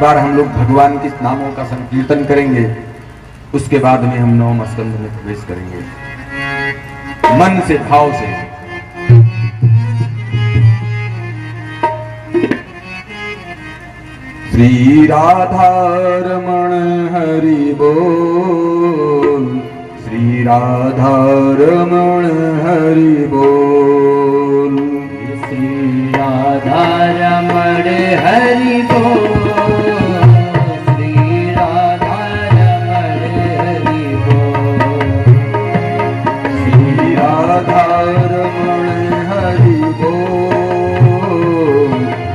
बार हम लोग भगवान के नामों का संकीर्तन करेंगे, उसके बाद में हम नवम स्कंद में प्रवेश करेंगे मन से, भाव से। श्री राधा रमण हरि बोल, श्री राधा रमण हरि बोल, श्री राधा रमण हरि बोल, श्री राधा रमण हरि बोल, श्री राधा रमण हरि बोल,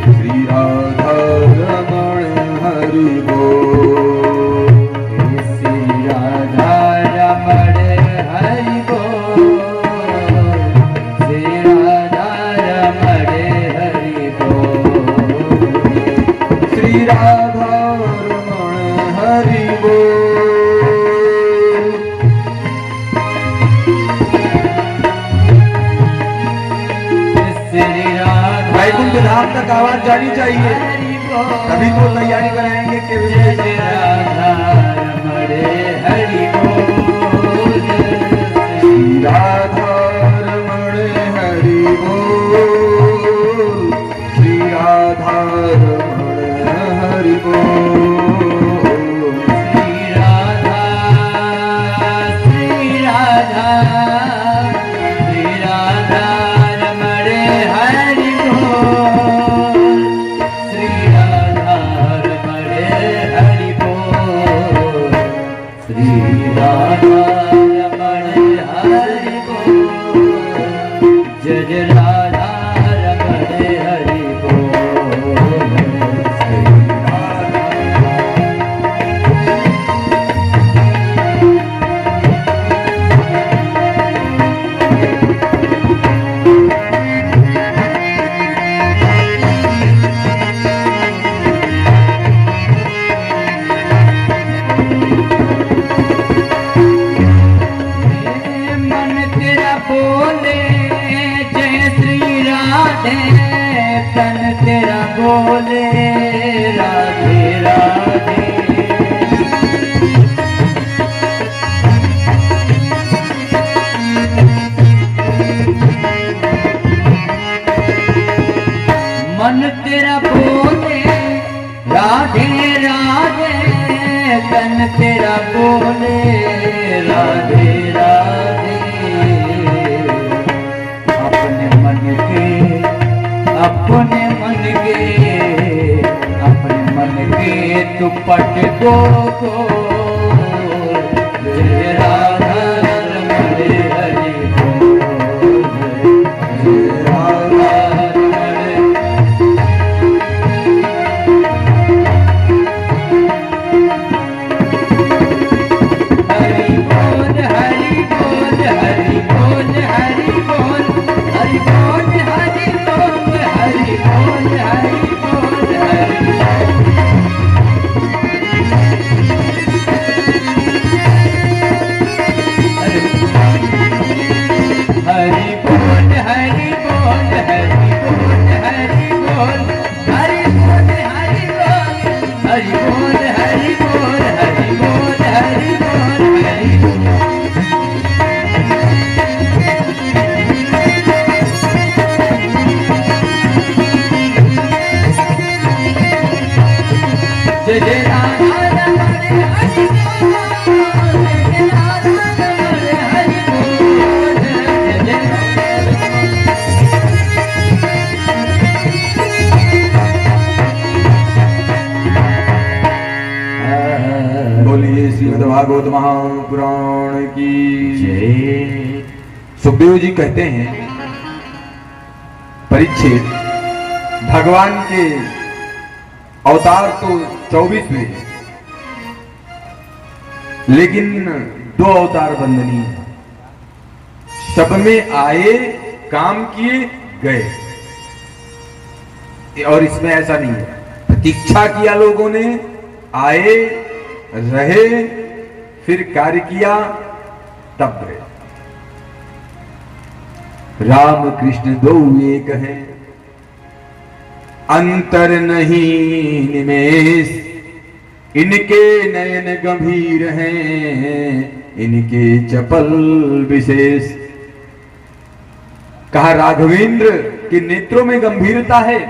श्री राधा रमण हरि बोल, श्री राधा रमण हरि बोल, श्री राधा रमण हरि बोल, श्री राधा रमण हरि बोल। श्री राधा वैकुंठ धाम तक आवाज जानी चाहिए, हरि बोल, तभी तो तैयारी कराएंगे कि श्री राधा रमण हरि बोल, श्री राधा रमण हरि बोल, श्री राधा रमण हरि बोल, श्री राधा, श्री राधा, श्री राधा रमण हरि बोल, श्री राधा रमण हरि बोल, श्री राधा रमण हरि बोल, जय जय राधा रमण हरि बोल, श्री राधा। मन तेरा बोले जय श्री राधे, तन तेरा बोले राधे राधे, मन तेरा बोले राधे राधे, तन तेरा बोले राधे राधे, अपने मन के, अपने मन के, अपने मन के दुपट को जय राधा रमण हरि बोल, जय राधा रमण हरि बोल, हरि बोल, हरि बोल, हरि बोल, हरि बोल, हरि बोल, हरि बोल, हरि बोल, हरि हरि बोल, हरि बोल, हरि बोल, हरि बोल, हरि बोल, हरि बोल, हरि बोल, हरि बोल, हरि बोल, हरि बोल, हरि बोल। जय जय राधा रमण हरि बोल, जय राधा रमण हरि बोल, जय जय बोलिए श्रीमद् भागवत महापुराण की जय। सुखदेव जी कहते हैं, परीक्षित, भगवान के अवतार तो 24 हुए, लेकिन 2 अवतार वंदनीय हैं। सब में आए, काम किए, गए, और इसमें ऐसा नहीं है। प्रतीक्षा किया लोगों ने, आए, रहे, फिर कार्य किया, तब गए। राम कृष्ण दो एक हैं, अंतर नहीं निमेष, इनके नयन गंभीर हैं, इनके चपल विशेष। कहा राघवेंद्र के नेत्रों में गंभीरता है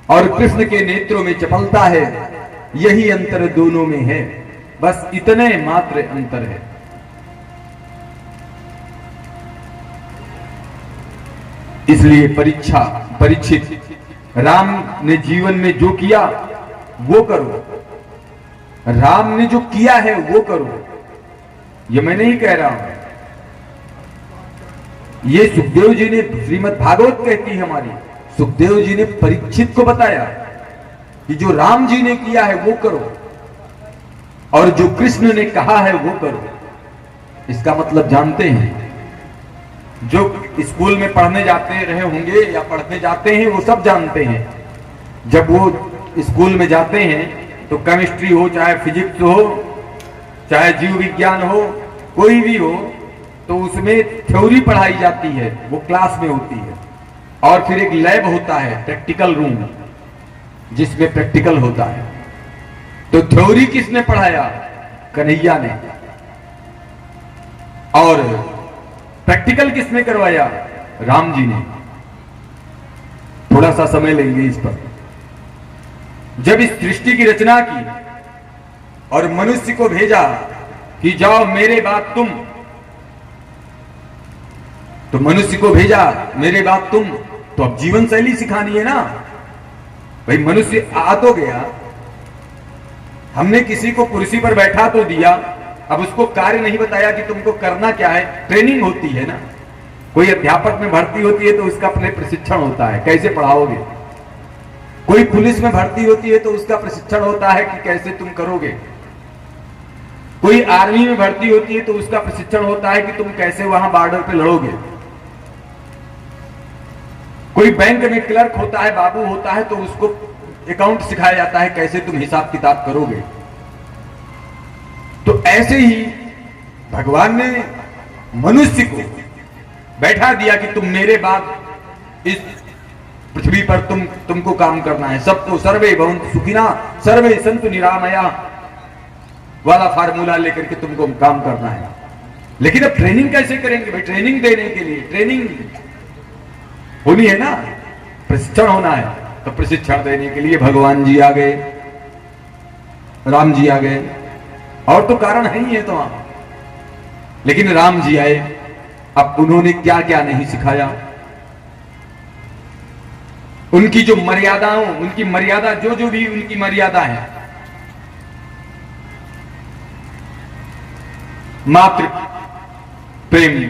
और कृष्ण के नेत्रों में चपलता है, यही अंतर दोनों में है, बस इतने मात्र अंतर है। इसलिए परीक्षित राम ने जीवन में जो किया वो करो, राम ने जो किया है वो करो, ये मैं नहीं कह रहा हूं, ये सुखदेव जी ने, श्रीमद् भागवत कहती है हमारी, सुखदेव जी ने परीक्षित को बताया कि जो राम जी ने किया है वो करो और जो कृष्ण ने कहा है वो करो। इसका मतलब जानते हैं, जो स्कूल में पढ़ने जाते रहे होंगे या पढ़ने जाते हैं वो सब जानते हैं। जब वो स्कूल में जाते हैं तो केमिस्ट्री हो, चाहे फिजिक्स हो, चाहे जीव विज्ञान हो, कोई भी हो, तो उसमें थ्योरी पढ़ाई जाती है, वो क्लास में होती है, और फिर एक लैब होता है, प्रैक्टिकल रूम, जिसमें प्रैक्टिकल होता है। तो थ्योरी किसने पढ़ाया? कन्हैया ने। और प्रैक्टिकल किसने करवाया? राम जी ने। थोड़ा सा समय लेंगे इस पर। जब इस सृष्टि की रचना की और मनुष्य को भेजा कि जाओ मेरे बाद तुम, तो मनुष्य को भेजा मेरे बाद तुम, तो अब जीवन शैली सिखानी है ना भाई। मनुष्य आ तो गया, हमने किसी को कुर्सी पर बैठा तो दिया, अब उसको कार्य नहीं बताया कि तुमको करना क्या है। ट्रेनिंग होती है ना, कोई अध्यापक में भर्ती होती है तो उसका अपने प्रशिक्षण होता है, कैसे पढ़ाओगे। कोई पुलिस में भर्ती होती है तो उसका प्रशिक्षण होता है कि कैसे तुम करोगे। कोई आर्मी में भर्ती होती है तो उसका प्रशिक्षण होता है कि तुम कैसे वहां बॉर्डर पे लड़ोगे। कोई बैंक में क्लर्क होता है, बाबू होता है, तो उसको अकाउंट सिखाया जाता है कैसे तुम हिसाब किताब करोगे। तो ऐसे ही भगवान ने मनुष्य को बैठा दिया कि तुम मेरे बाद इस पृथ्वी पर तुमको काम करना है। सबको सर्वे भवन्तु सुखिना सर्वे सन्तु निरामया वाला फार्मूला लेकर के तुमको काम करना है। लेकिन अब ट्रेनिंग कैसे करेंगे भाई? ट्रेनिंग देने के लिए ट्रेनिंग होनी है ना, प्रशिक्षण होना है, तो प्रशिक्षण देने के लिए भगवान जी आ गए, राम जी आ गए, और तो कारण है ही है तो वहां। लेकिन राम जी आए, अब उन्होंने क्या क्या नहीं सिखाया। उनकी जो मर्यादाओं, उनकी मर्यादा जो भी उनकी मर्यादा है, मातृ प्रेम,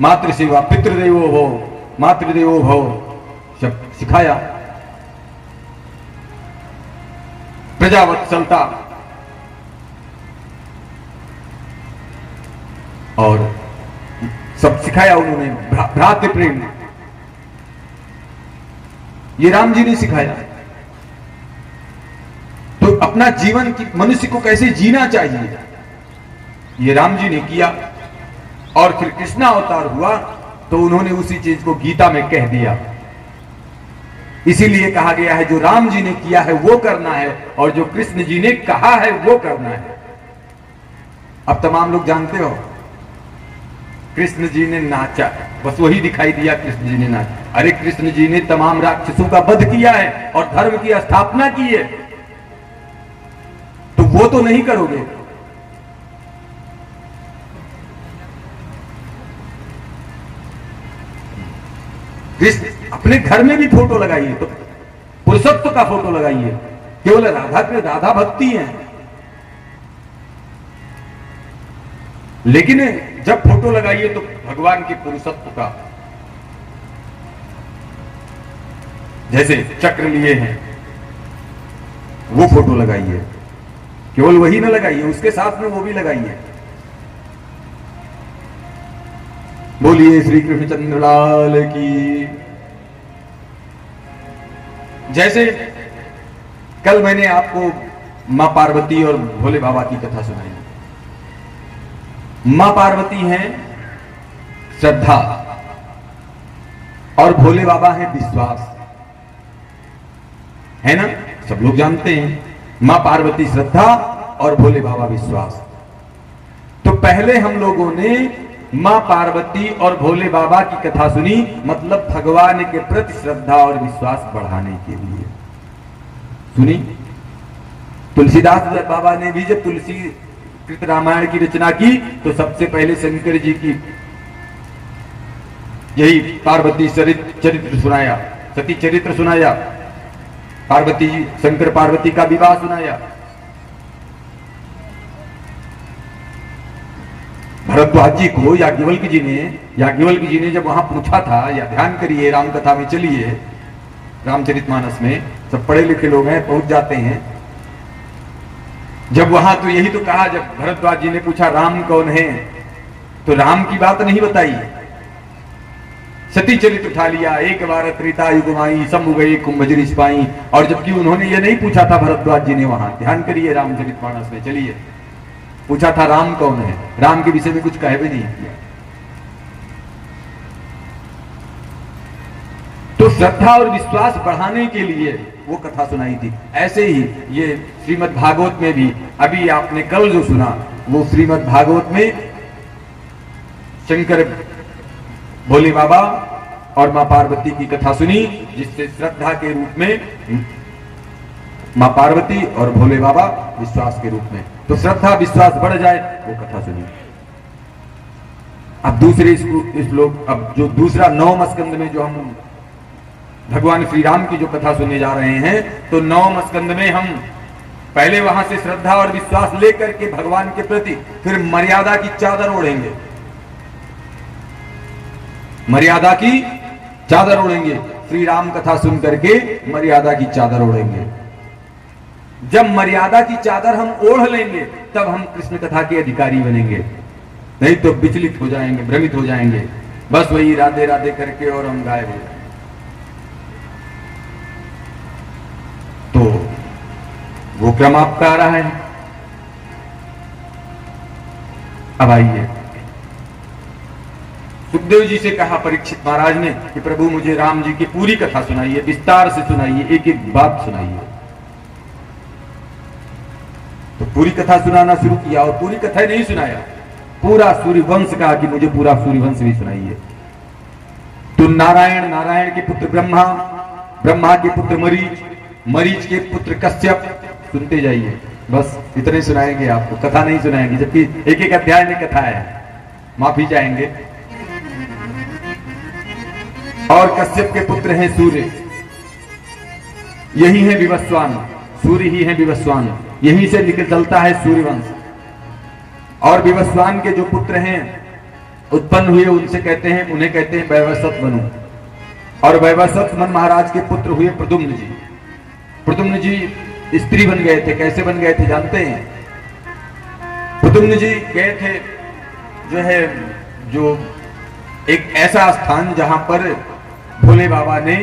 मातृ सेवा, पितृदेवो भव, मातृदेवो भव, सब सिखाया। प्रजावत्सलता और सब सिखाया उन्होंने। भ्रातृ प्रेम ये राम जी ने सिखाया। तो अपना जीवन की मनुष्य को कैसे जीना चाहिए ये राम जी ने किया। और फिर कृष्णा अवतार हुआ तो उन्होंने उसी चीज को गीता में कह दिया। इसीलिए कहा गया है जो राम जी ने किया है वो करना है और जो कृष्ण जी ने कहा है वो करना है। अब तमाम लोग जानते हो कृष्ण जी ने नाचा, बस वही दिखाई दिया कृष्ण जी ने नाचा। अरे कृष्ण जी ने तमाम राक्षसों का वध किया है और धर्म की स्थापना की है, तो वो तो नहीं करोगे। कृष्ण अपने घर में भी फोटो लगाइए, तो पुरुषत्व का फोटो लगाइए। केवल राधा भक्ति है, लेकिन जब फोटो लगाइए तो भगवान के पुरुषत्व का, जैसे चक्र लिए हैं वो फोटो लगाइए। केवल वही ना लगाइए, उसके साथ में वो भी लगाइए। बोलिए श्री कृष्णचंद्र लाल की। जैसे कल मैंने आपको मां पार्वती और भोले बाबा की कथा सुनाई। मां पार्वती हैं श्रद्धा और भोले बाबा हैं विश्वास, है ना, सब लोग जानते हैं। मां पार्वती श्रद्धा और भोले बाबा विश्वास। तो पहले हम लोगों ने मां पार्वती और भोले बाबा की कथा सुनी, मतलब भगवान के प्रति श्रद्धा और विश्वास बढ़ाने के लिए सुनी। तुलसीदास बाबा ने भी जब तुलसी कृत रामायण की रचना की तो सबसे पहले शंकर जी की यही पार्वती चरित्र सुनाया, सती चरित्र सुनाया, पार्वती शंकर पार्वती का विवाह सुनाया। भरद्वाज जी को याज्ञवल्क्य जी ने जब वहां पूछा था, या ध्यान करिए राम कथा में चलिए, रामचरितमानस में सब पढ़े लिखे लोग हैं, पहुंच जाते हैं। जब वहां तो यही तो कहा, जब भरद्वाज जी ने पूछा राम कौन है, तो राम की बात नहीं बताई, सती चरित्र उठा लिया, एक बार त्रेता युगमाई शंभु गए कुंभजरी सिपाही। और जबकि उन्होंने ये नहीं पूछा था भरद्वाज जी ने, वहां ध्यान करिए रामचरितमानस में चलिए, पूछा था राम कौन है, राम के विषय में कुछ कहे भी नहीं किया। तो श्रद्धा और विश्वास बढ़ाने के लिए वो कथा सुनाई थी। ऐसे ही ये श्रीमद् भागवत में भी, अभी आपने कल जो सुना, वो श्रीमद् भागवत में शंकर भोले बाबा और मां पार्वती की कथा सुनी, जिससे श्रद्धा के रूप में मां पार्वती और भोले बाबा विश्वास के रूप में, तो श्रद्धा विश्वास बढ़ जाए, वो कथा सुनी। अब दूसरे श्लोक, अब जो दूसरा 9वें स्कंद में जो हम भगवान श्री राम की जो कथा सुनने जा रहे हैं, तो 9वें स्कंद में हम पहले वहां से श्रद्धा और विश्वास लेकर के भगवान के प्रति फिर मर्यादा की चादर ओढ़ेंगे, मर्यादा की चादर ओढ़ेंगे। श्री राम कथा सुन करके मर्यादा की चादर ओढ़ेंगे। जब मर्यादा की चादर हम ओढ़ लेंगे तब हम कृष्ण कथा के अधिकारी बनेंगे, नहीं तो विचलित हो जाएंगे, भ्रमित हो जाएंगे, बस वही राधे राधे करके और हम गायब हो जाएंगे। तो वो क्रम आपका आ रहा है। अब आइए, सुखदेव जी से कहा परीक्षित महाराज ने कि प्रभु मुझे राम जी की पूरी कथा सुनाइए, विस्तार से सुनाइए, एक एक बात सुनाइए। तो पूरी कथा सुनाना शुरू किया, और पूरी कथा नहीं सुनाया, पूरा सूर्यवंश कहा कि मुझे पूरा सूर्यवंश भी सुनाइए। तो नारायण, नारायण के पुत्र ब्रह्मा, ब्रह्मा के पुत्र मरीच, मरीच के पुत्र कश्यप, सुनते जाइए, बस इतने सुनाएंगे आपको, कथा नहीं सुनाएंगे, जबकि एक एक अध्याय में कथा है, माफी चाहेंगे। और कश्यप के पुत्र हैं सूर्य, यही है विवस्वान, सूर्य ही है विवस्वान, यहीं से निकल चलता है सूर्यवंश। और विवस्वान के जो पुत्र हैं उत्पन्न हुए, उनसे कहते हैं, उन्हें कहते हैं वैवस्वत मनु। और वैवस्वत मन महाराज के पुत्र हुए प्रद्युम्न जी। प्रद्युम्न जी स्त्री बन गए थे, कैसे बन गए थे जानते हैं? प्रद्युम्न जी गए थे जो एक ऐसा स्थान जहां पर भोले बाबा ने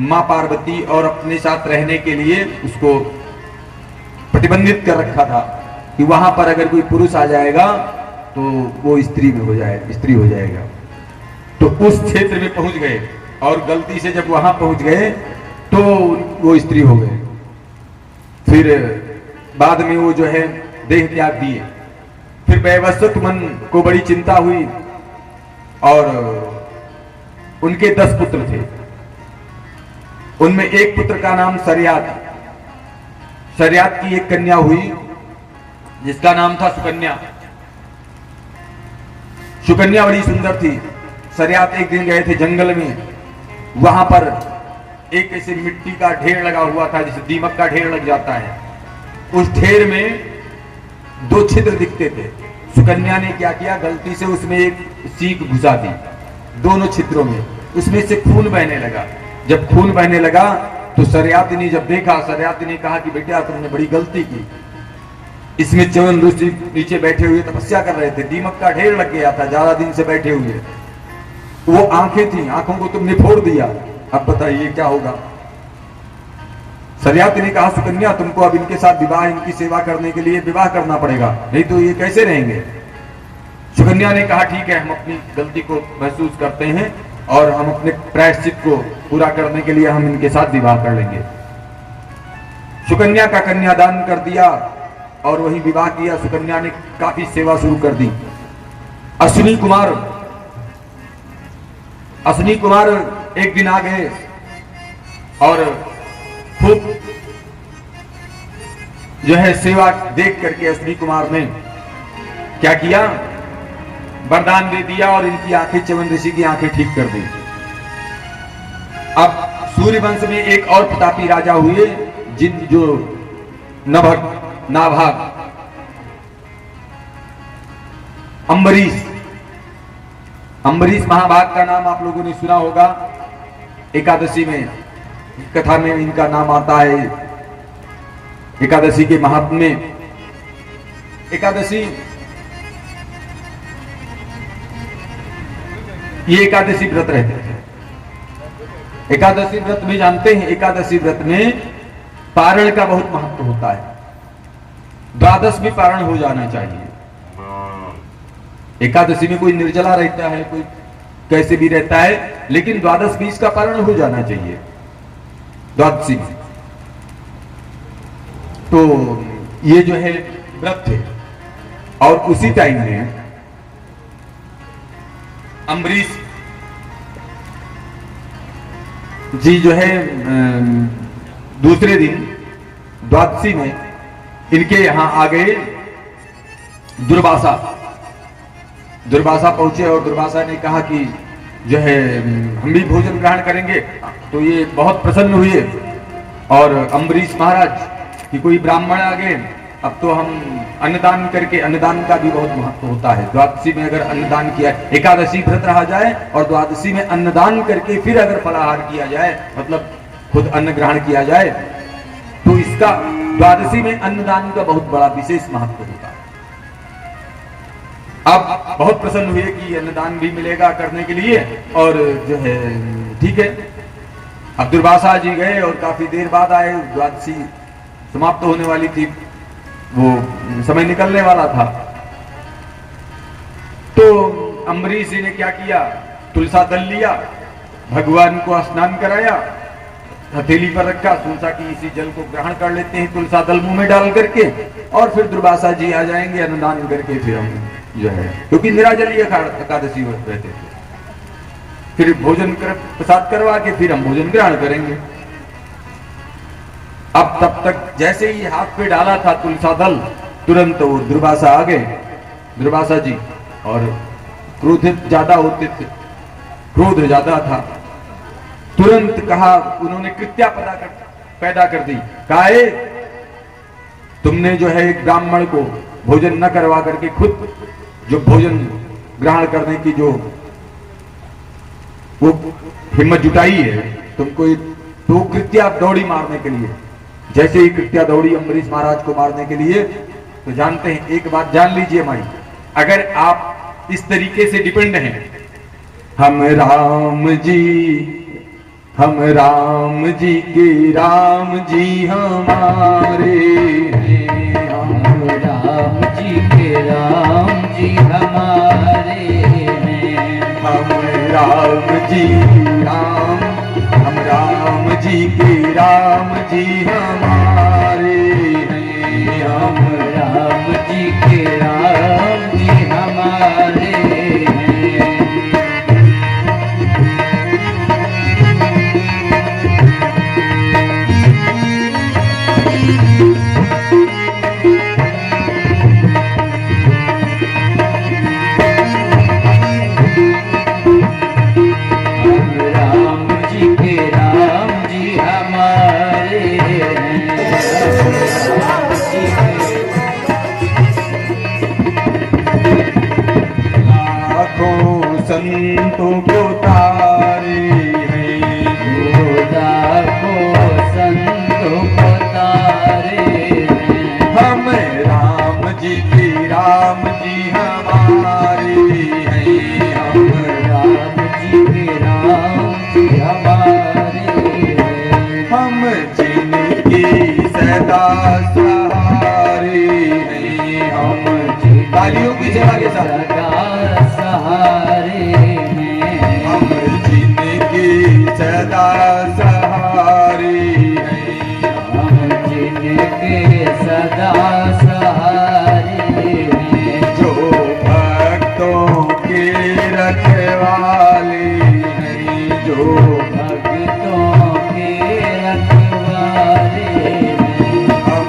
मां पार्वती और अपने साथ रहने के लिए उसको प्रतिबंधित कर रखा था कि वहां पर अगर कोई पुरुष आ जाएगा तो वो स्त्री हो जाएगा। तो उस क्षेत्र में पहुंच गए, और गलती से जब वहां पहुंच गए तो वो स्त्री हो गए। फिर बाद में वो देह त्याग दिए। फिर वैवस्वत मन को बड़ी चिंता हुई, और उनके 10 पुत्र थे। उनमें एक पुत्र का नाम सरयात, सरयात की एक कन्या हुई जिसका नाम था सुकन्या। सुकन्या बड़ी सुंदर थी। सरयात एक दिन गए थे जंगल में, वहां पर एक ऐसे मिट्टी का ढेर लगा हुआ था, जैसे दीमक का ढेर लग जाता है। उस ढेर में 2 छिद्र दिखते थे। सुकन्या ने क्या किया, गलती से उसमें एक सीख घुसा दी दोनों छिद्रों में, उसमें से खून बहने लगा। जब खून बहने लगा तो सरयात ने जब देखा, सरयात ने कहा कि बेटा तुमने बड़ी गलती की, इसमें च्यवन ऋषि नीचे बैठे हुए तपस्या कर रहे थे, दीमक का ढेर लग गया था, ज्यादा दिन से बैठे हुए, वो आंखें थी, आंखों को तुमने फोड़ दिया, अब बताइए क्या होगा। सरयात ने कहा सुकन्या तुमको अब इनके साथ विवाह, इनकी सेवा करने के लिए विवाह करना पड़ेगा, नहीं तो ये कैसे रहेंगे। सुकन्या ने कहा ठीक है, हम अपनी गलती को महसूस करते हैं और हम अपने प्रायश्चित को पूरा करने के लिए हम इनके साथ विवाह कर लेंगे। सुकन्या का कन्यादान कर दिया और वही विवाह किया। सुकन्या ने काफी सेवा शुरू कर दी। अश्विनी कुमार एक दिन आ गए और खूब जो है सेवा देख करके अश्विनी कुमार ने क्या किया, वरदान दे दिया और इनकी आंखें, च्यवन ऋषि की आंखें ठीक कर दी। अब सूर्यवंश में एक और प्रतापी राजा हुए जो नाभाग अम्बरीश महाभाग का नाम आप लोगों ने सुना होगा। एकादशी में कथा में इनका नाम आता है। एकादशी के महात्म्य में ये एकादशी व्रत रहते थे। एकादशी व्रत में जानते हैं, एकादशी व्रत में पारण का बहुत महत्व होता है। द्वादश में पारण हो जाना चाहिए। एकादशी में कोई निर्जला रहता है, कोई कैसे भी रहता है, लेकिन द्वादश बीज का पारण हो जाना चाहिए द्वादशी में। तो ये जो है व्रत थे और उसी टाइम में अम्बरीश जी जो है दूसरे दिन द्वादशी में इनके यहां आ गए दुर्वासा पहुंचे और दुर्वासा ने कहा कि जो है हम भी भोजन ग्रहण करेंगे। तो ये बहुत प्रसन्न हुए और अम्बरीश महाराज कि कोई ब्राह्मण आ गए, अब तो हम अन्नदान करके, अन्नदान का भी बहुत महत्व होता है। द्वादशी में अगर अन्नदान किया, एकादशी व्रत रहा जाए और द्वादशी में अन्नदान करके फिर अगर फलाहार किया जाए, मतलब खुद अन्न ग्रहण किया जाए, तो इसका द्वादशी में अन्नदान का बहुत बड़ा विशेष महत्व होता है। अब बहुत प्रसन्न हुए कि अन्नदान भी मिलेगा करने के लिए और जो है ठीक है। अब दुर्वासा जी गए और काफी देर बाद आए। द्वादशी समाप्त होने वाली थी, वो समय निकलने वाला था। तो अम्बरीश जी ने क्या किया, तुलसा दल लिया, भगवान को स्नान कराया, हथेली पर रखा, सोचा कि इसी जल को ग्रहण कर लेते हैं तुलसा दल मुंह में डाल करके, और फिर दुर्वासा जी आ जाएंगे अन्नदान करके, फिर हम जो है, क्योंकि निराजलीय एकादशी रहते थे, फिर भोजन प्रसाद करवा के फिर हम भोजन ग्रहण करेंगे। अब तब तक जैसे ही हाथ पे डाला था तुलसा दल, तुरंत वो दुर्वासा आ गए, दुर्वासा जी, और क्रोधित ज्यादा होते थे, क्रोध ज्यादा था। तुरंत कहा, उन्होंने कृत्या पैदा कर दी। काहे, तुमने जो है एक ब्राह्मण को भोजन न करवा करके खुद जो भोजन ग्रहण करने की जो वो हिम्मत जुटाई है, तुमको तो कृत्या दौड़ी मारने के लिए। जैसे ही कृत्या दौड़ी अम्बरीश महाराज को मारने के लिए, तो जानते हैं, एक बात जान लीजिए माई, अगर आप इस तरीके से डिपेंड हैं, हम राम जी के राम जी हमारे हैं, हम राम जी के राम जी हमारे हैं, हम राम जी के राम जी हमारे हैं, हम राम जी के राम जी हमारे हैं। संतों को तारे हैं, संतों को तारे हैं, हम राम जी के राम जी हमारे हैं, हम राम जी के राम जी हमारे हैं, हम जिनके सदा सहारे हैं, हम तालियों की सेवा के साथ सहारे हैं, हम जिनके सदा सहारे हैं, हम जिनके के सदा सहारे हैं, जो भक्तों के रखवाले हैं, जो भक्तों के रखवाले हैं। हम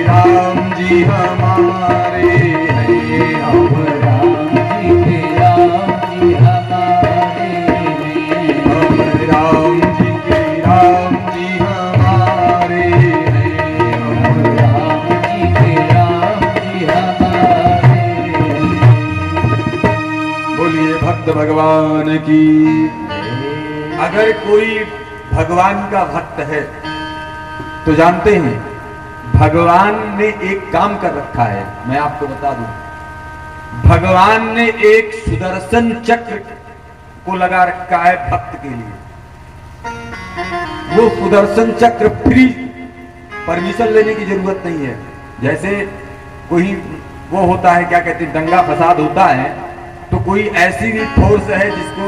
राम जी हमारे हैं, हम राम जी के राम जी हमारे हैं, हम राम जी हमारे हैं, हम राम जी के राम जी हमारे हैं। बोलिए भक्त भगवान की। अगर कोई भगवान का भक्त है तो जानते हैं भगवान ने एक काम कर रखा है, मैं आपको बता दूं। भगवान ने एक सुदर्शन चक्र को लगा रखा है भक्त के लिए। वो सुदर्शन चक्र फ्री, परमिशन लेने की जरूरत नहीं है। जैसे कोई वो होता है, क्या कहते हैं, दंगा फसाद होता है, तो कोई ऐसी भी फोर्स है जिसको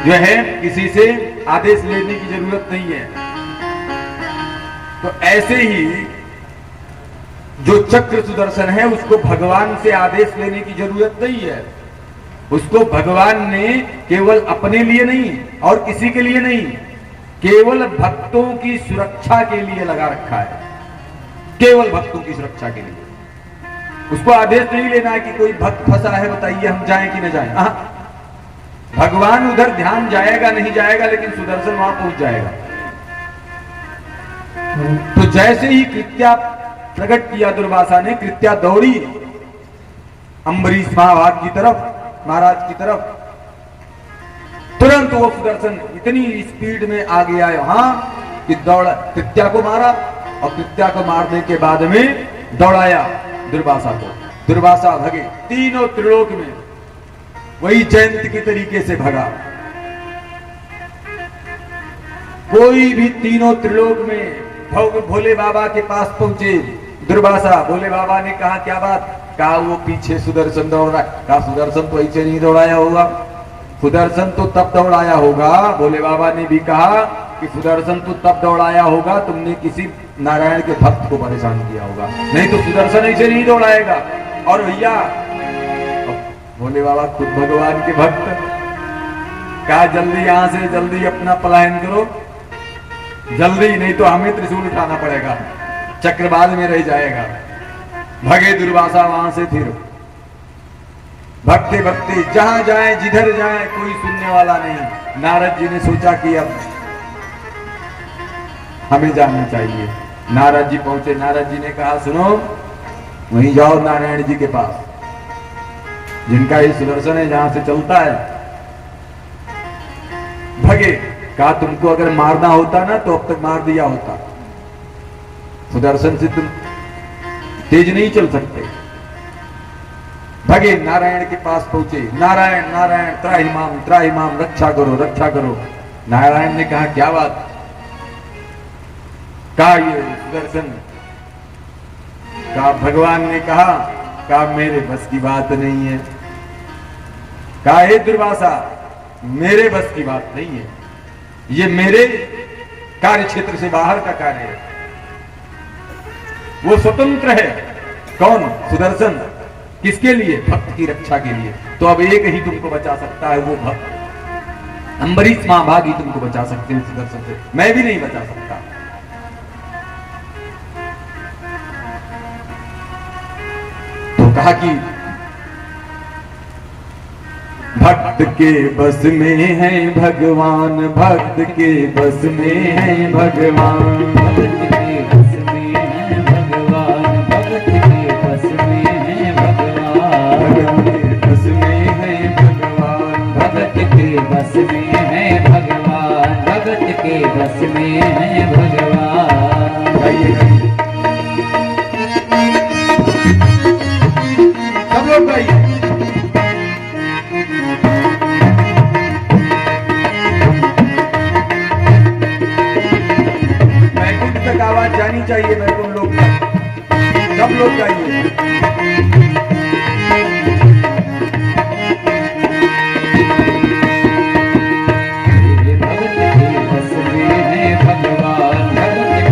जो है किसी से आदेश लेने की जरूरत नहीं है। तो ऐसे ही जो चक्र सुदर्शन है उसको भगवान से आदेश लेने की जरूरत नहीं है। उसको भगवान ने केवल अपने लिए नहीं और किसी के लिए नहीं, केवल भक्तों की सुरक्षा के लिए लगा रखा है। केवल भक्तों की सुरक्षा के लिए। उसको आदेश नहीं लेना है कि कोई भक्त फंसा है, बताइए हम जाएं कि न जाएं। भगवान उधर ध्यान जाएगा नहीं जाएगा, लेकिन सुदर्शन वहां पहुंच जाएगा। तो जैसे ही कृत्या प्रकट किया दुर्वासा ने, कृत्या दौड़ी अम्बरीश महाभाग की तरफ, महाराज की तरफ। तुरंत वो सुदर्शन इतनी स्पीड में आगे आया वहां कि दौड़ा, कृत्या को मारा और कृत्या को मारने के बाद में दौड़ाया दुर्वासा को। दुर्वासा भगे तीनों त्रिलोक में, वही जयंत की तरीके से भगा। कोई भी तीनों त्रिलोक में भोले बाबा के पास पहुंचे दुर्वासा। भोले बाबा ने कहा क्या बात? कहा वो पीछे सुदर्शन दौड़ रहा है। कहा सुदर्शन तो ऐसे नहीं दौड़ाया होगा, सुदर्शन तो तब दौड़ाया होगा। भोले बाबा ने भी कहा कि सुदर्शन तो तब दौड़ाया होगा तुमने किसी नारायण के भक्त को परेशान किया होगा, नहीं तो सुदर्शन ऐसे नहीं दौड़ाएगा। और भैया भोले बाबा खुद भगवान के भक्त, कहा जल्दी यहां से जल्दी अपना पलायन करो, जल्दी, नहीं तो हमें त्रिशूल उठाना पड़ेगा, चक्रवाल में रह जाएगा। भगे दुर्वासा वहां से। फिर भगते भगते जहां जाए जिधर जाए कोई सुनने वाला नहीं। नारद जी ने सोचा कि अब हमें जाना चाहिए। नारद जी पहुंचे। नारद जी ने कहा सुनो, वहीं जाओ नारायण जी के पास, जिनका ये सुदर्शन है, जहां से चलता है। भगे। कहा तुमको अगर मारना होता ना तो अब तक मार दिया होता, सुदर्शन से तुम तेज नहीं चल सकते। भगे नारायण के पास पहुंचे। नारायण नारायण त्राहिमाम त्राहिमाम, रक्षा करो रक्षा करो। नारायण ने कहा क्या बात? कहा ये सुदर्शन। कहा भगवान ने कहा मेरे बस की बात नहीं है। कहा हे दुर्वासा, मेरे बस की बात नहीं है, ये मेरे कार्य क्षेत्र से बाहर का कार्य है। वो स्वतंत्र है। कौन? सुदर्शन। किसके लिए? भक्त की रक्षा के लिए। तो अब एक ही तुमको बचा सकता है, वो भक्त। अम्बरीश महाभाग ही तुमको बचा सकते हैं सुदर्शन से, मैं भी नहीं बचा सकता। तो कहा कि भक्त के बस में है भगवान, भक्त के बस में है भगवान, भक्त के बस में है भगवान, भक्त के बस में है भगवान, भक्त के बस में है भगवान, भक्त के बस में है भगवान, भक्त के बस में है भगवान। गाइए सब लोग गाइए। आवाज जानी चाहिए बैकुंठ लोग, सब लोग गाइए। भक्त के बस में है भगवान, भक्त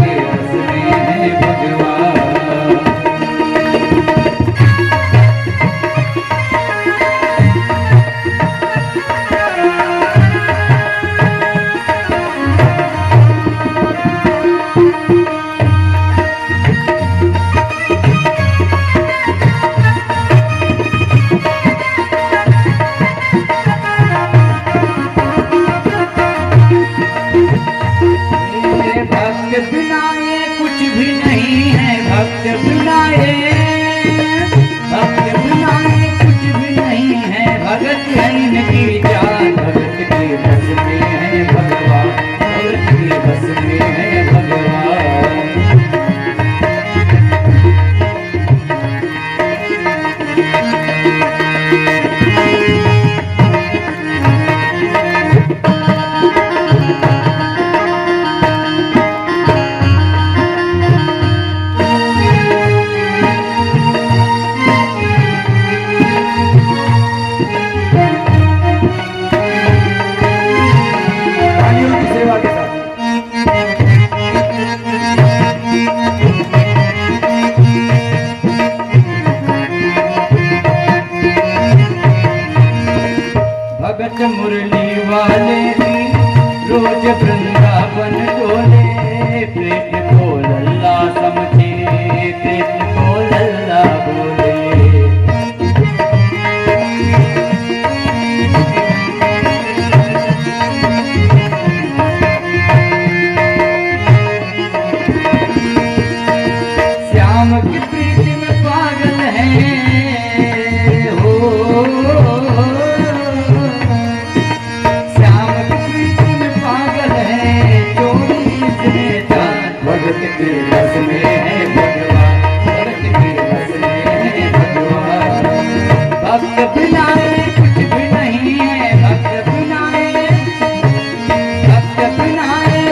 भक्त बिना ये कुछ भी नहीं है, भक्त बिना ये कुछ भी नहीं है, भगत है इनकी जान, भगत के बस में है भगवान, भगत के बस में है भगवान। तालियों की सेवा के साथ भगत मुरली वाले भी रोज वृंदावन डोले, कृष्ण को लल्ला समझे, कृष्ण को लल्ला बोले। श्याम की प्रीति में पागल है हो, श्याम की प्रीति में पागल है, चोरी से जान, भगत के बस में है भगवान, भगत के बस में है भगवान। भक्त बिना ये कुछ भी नहीं है, भक्त बिना ये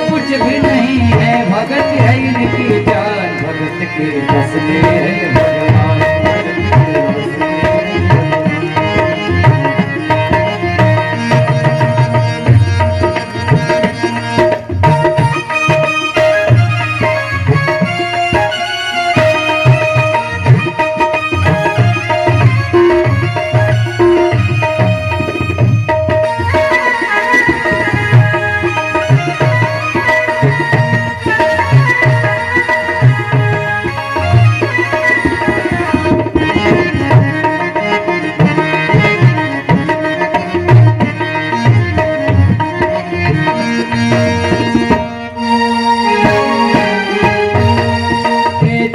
कुछ भी नहीं है, भगत है इनकी जान, भगत के बस में है भगवान, भगत के बस में है भगवान।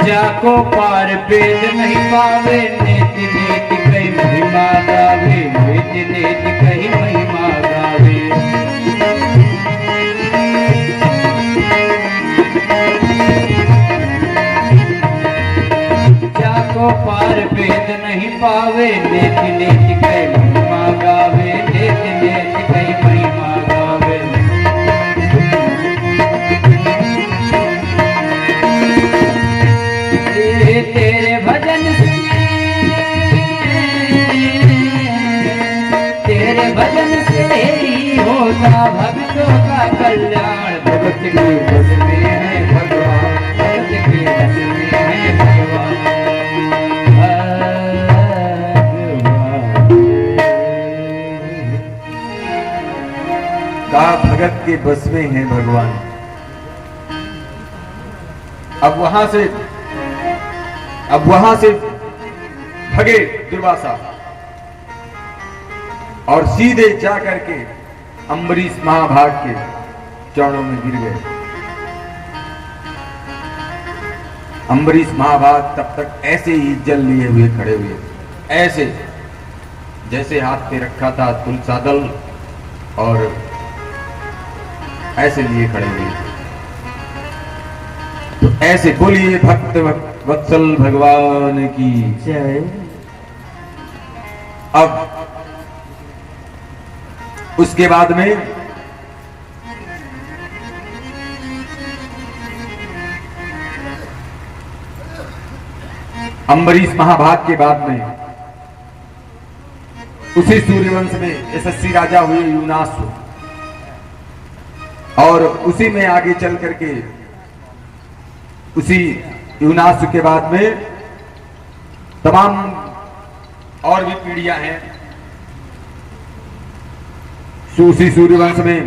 जाको पार वेद नहीं पावे, नेत नेत कही महिमा गावे, नेत नेत कही महिमा गावे। जाको पार वेद नहीं पावे, नेत नेत कही महिमा गावे, नेत नेत कही महिमा गावे। तेरे भजन से, तेरे भजन से ही होगा भक्तों का कल्याण, भगत के बस में है भगवान, भगत के बस में है भगवान, कहा भगत के बस में है भगवान। अब वहां से भगे दुर्वासा और सीधे जा करके अम्बरीश महाभाग के चरणों में गिर गए। अम्बरीश महाभाग तब तक ऐसे ही जल लिए हुए खड़े हुए, ऐसे जैसे हाथ पे रखा था तुलसा दल और ऐसे लिए खड़े हुए। तो ऐसे बोलिए भक्त वत्सल भगवान की जय। अब उसके बाद में अम्बरीश महाभाग के बाद में उसी सूर्यवंश में यशस्वी राजा हुए यूनास, और उसी में आगे चल करके उसी यूनास के बाद में तमाम और भी पीढ़ियां हैं। उसी सूर्यवंश में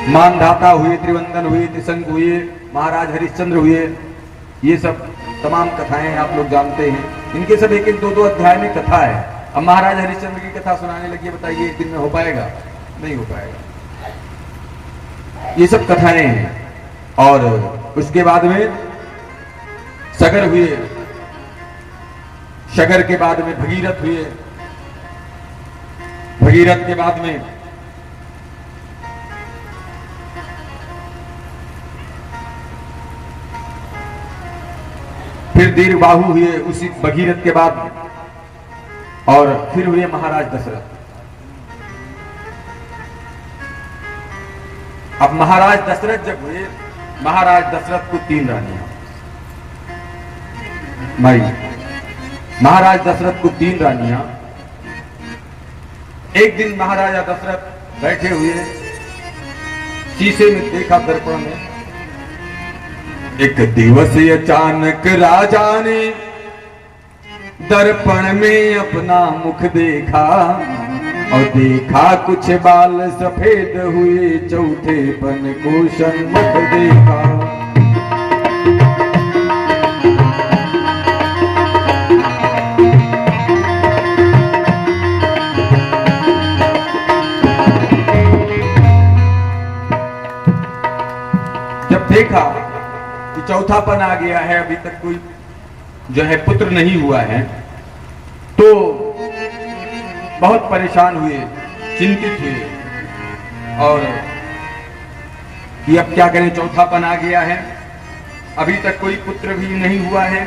मानधाता हुए, त्रिवंदन हुए, त्रिशंक हुए, महाराज हरिश्चंद्र हुए। ये सब तमाम कथाएं आप लोग जानते हैं। इनके सब एक एक दो दो अध्याय में कथा है। अब महाराज हरिश्चंद्र की कथा सुनाने लगी, बताइए एक दिन में हो पाएगा? नहीं हो पाएगा। ये सब कथाएं हैं। और उसके बाद में सगर हुए, सगर के बाद में भगीरथ हुए, भगीरथ के बाद में फिर दीर्घबाहु हुए उसी भगीरथ के बाद, और फिर हुए महाराज दशरथ। अब महाराज दशरथ जब हुए, महाराज दशरथ को 3 रानियां, भाई महाराज दशरथ को 3 रानियां। एक दिन महाराजा दशरथ बैठे हुए शीशे में देखा, दर्पण में, एक दिवस अचानक राजा ने दर्पण में अपना मुख देखा, और देखा कुछ बाल सफेद हुए, चौथेपन को सन्मुख देखा। जब देखा कि चौथापन आ गया है, अभी तक कोई जो है पुत्र नहीं हुआ है, तो बहुत परेशान हुए, चिंतित हुए, और कि अब क्या करें, चौथापन आ गया है, अभी तक कोई पुत्र भी नहीं हुआ है।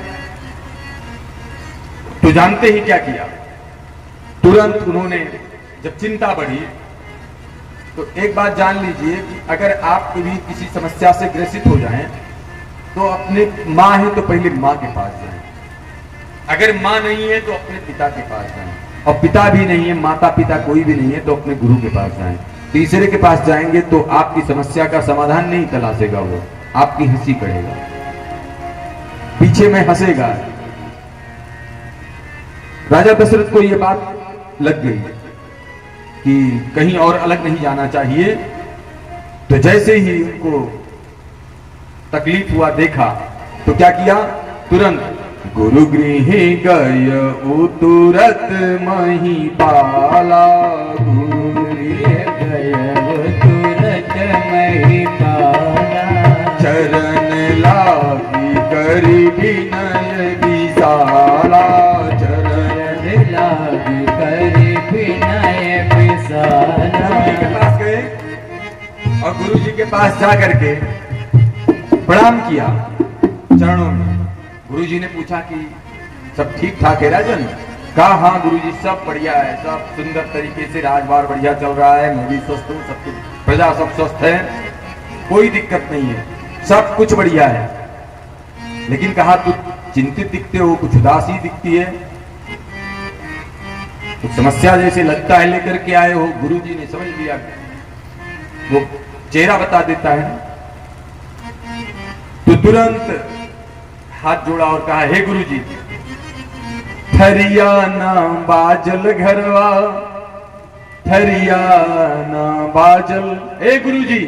तो जानते ही क्या किया, तुरंत उन्होंने, जब चिंता बढ़ी, तो एक बात जान लीजिए कि अगर आप कभी किसी समस्या से ग्रसित हो जाएं, तो अपने माँ है तो पहले माँ के पास जाएं, अगर माँ नहीं है तो अपने पिता के पास जाएं, और पिता भी नहीं है, माता पिता कोई भी नहीं है, तो अपने गुरु के पास जाएं। तीसरे के पास जाएंगे तो आपकी समस्या का समाधान नहीं तलाशेगा, वो आपकी हंसी करेगा, पीछे में हंसेगा। राजा दशरथ को यह बात लग गई कि कहीं और अलग नहीं जाना चाहिए। तो जैसे ही उनको तकलीफ हुआ, देखा, तो क्या किया, तुरंत गुरु गृह गय तुरत मही पाला, गुरु गृह गय तुरत मही पाला, चरण लागी करी विनय विशाला, चरण लागी करी विनय विशाला। गुरु जी के पास गए और गुरु जी के पास जाकर के प्रणाम किया चरणों में। गुरुजी ने पूछा कि सब ठीक ठाक है राजन? कहा हाँ गुरुजी, सब बढ़िया है, सब सुंदर तरीके से राजबार बढ़िया चल रहा है, मैं भी स्वस्थ हूँ, सब कुछ, प्रजा सब स्वस्थ है, कोई दिक्कत नहीं है, सब कुछ बढ़िया है। लेकिन कहा तू चिंतित दिखते हो, कुछ उदासी दिखती है, कुछ समस्या जैसे लगता है लेकर के आए हो। गुरुजी ने समझ लिया, वो चेहरा बता देता है। तो तुरंत हाथ जोड़ा और कहा, हे गुरुजी, थरिया ना बाजल घरवा, थरिया ना बाजल, हे गुरुजी,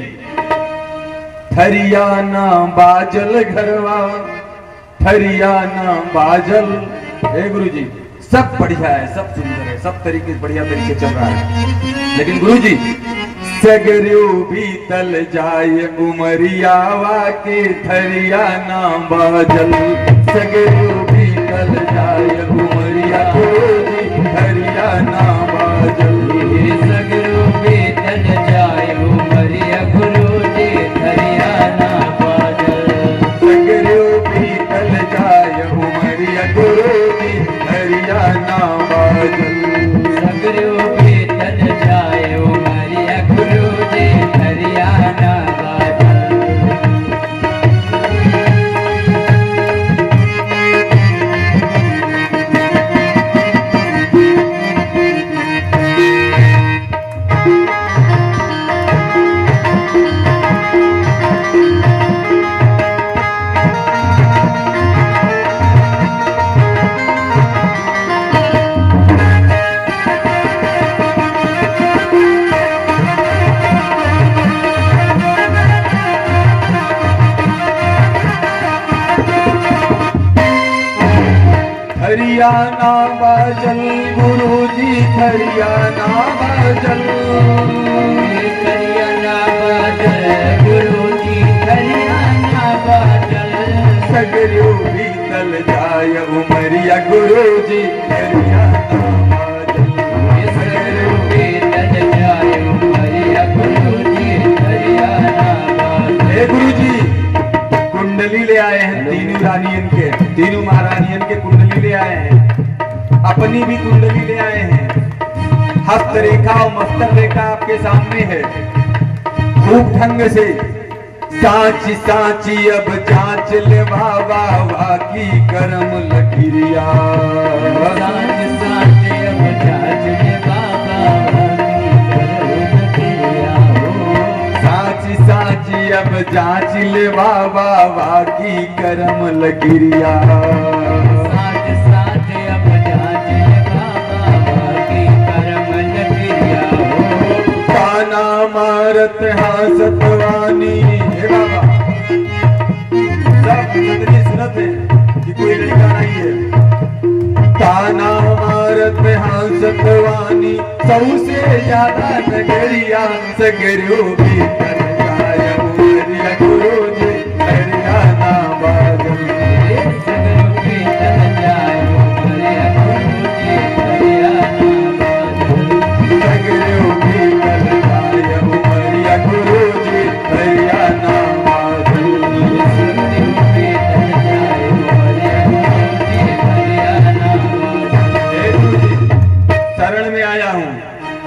थरिया ना बाजल घरवा, थरिया ना बाजल। हे गुरुजी, सब बढ़िया है, सब सुंदर है, सब तरीके बढ़िया तरीके चल रहा है, लेकिन गुरुजी सगरू बीतल जाय उमरियावा के थरिया ना बाजल, सगरू बीतल जाय उमरिया के थरिया ना बाजल, सगरू बीतल जाय उमरिया गुरुजी थरिया ना बाजल, सगरू बीतल जाय उमरिया गुरुजी थरिया ना बाजल, सगरू बीतल जाय उमरिया गुरुजी थरिया ना बाजल। थरियाना बाजल गुरुजी थरियाना बाजल, अपनी भी कुंडली ले आए हैं। हस्त रेखा और मस्तर रेखा आपके सामने है। खूब ढंग से सांची सांची अब जांच ले बाबा की करम लकीरिया। सांच सांच अब जांच ले बाबा की करम लकीरिया। सांची सांची अब जांच ले बाबा की करम लकीरिया। सांच सांच अब जांच ले बाबा की करम लकीरिया। ताना मारत हासत वानी हे बाबा सब जितनी सुनत है कि कोई लड़का नहीं है। ताना मारत हासत वानी सबसे ज्यादा नगरिया सगरो भी कर जाय उमरिया गुरु जी हरियाणा बाजल। सगरो भी कर जाय उमरिया गुरु जी हरियाणा बाजल। सगरो भी कर जाय उमरिया गुरु जी हरियाणा बाजल। शरण में आया हूँ,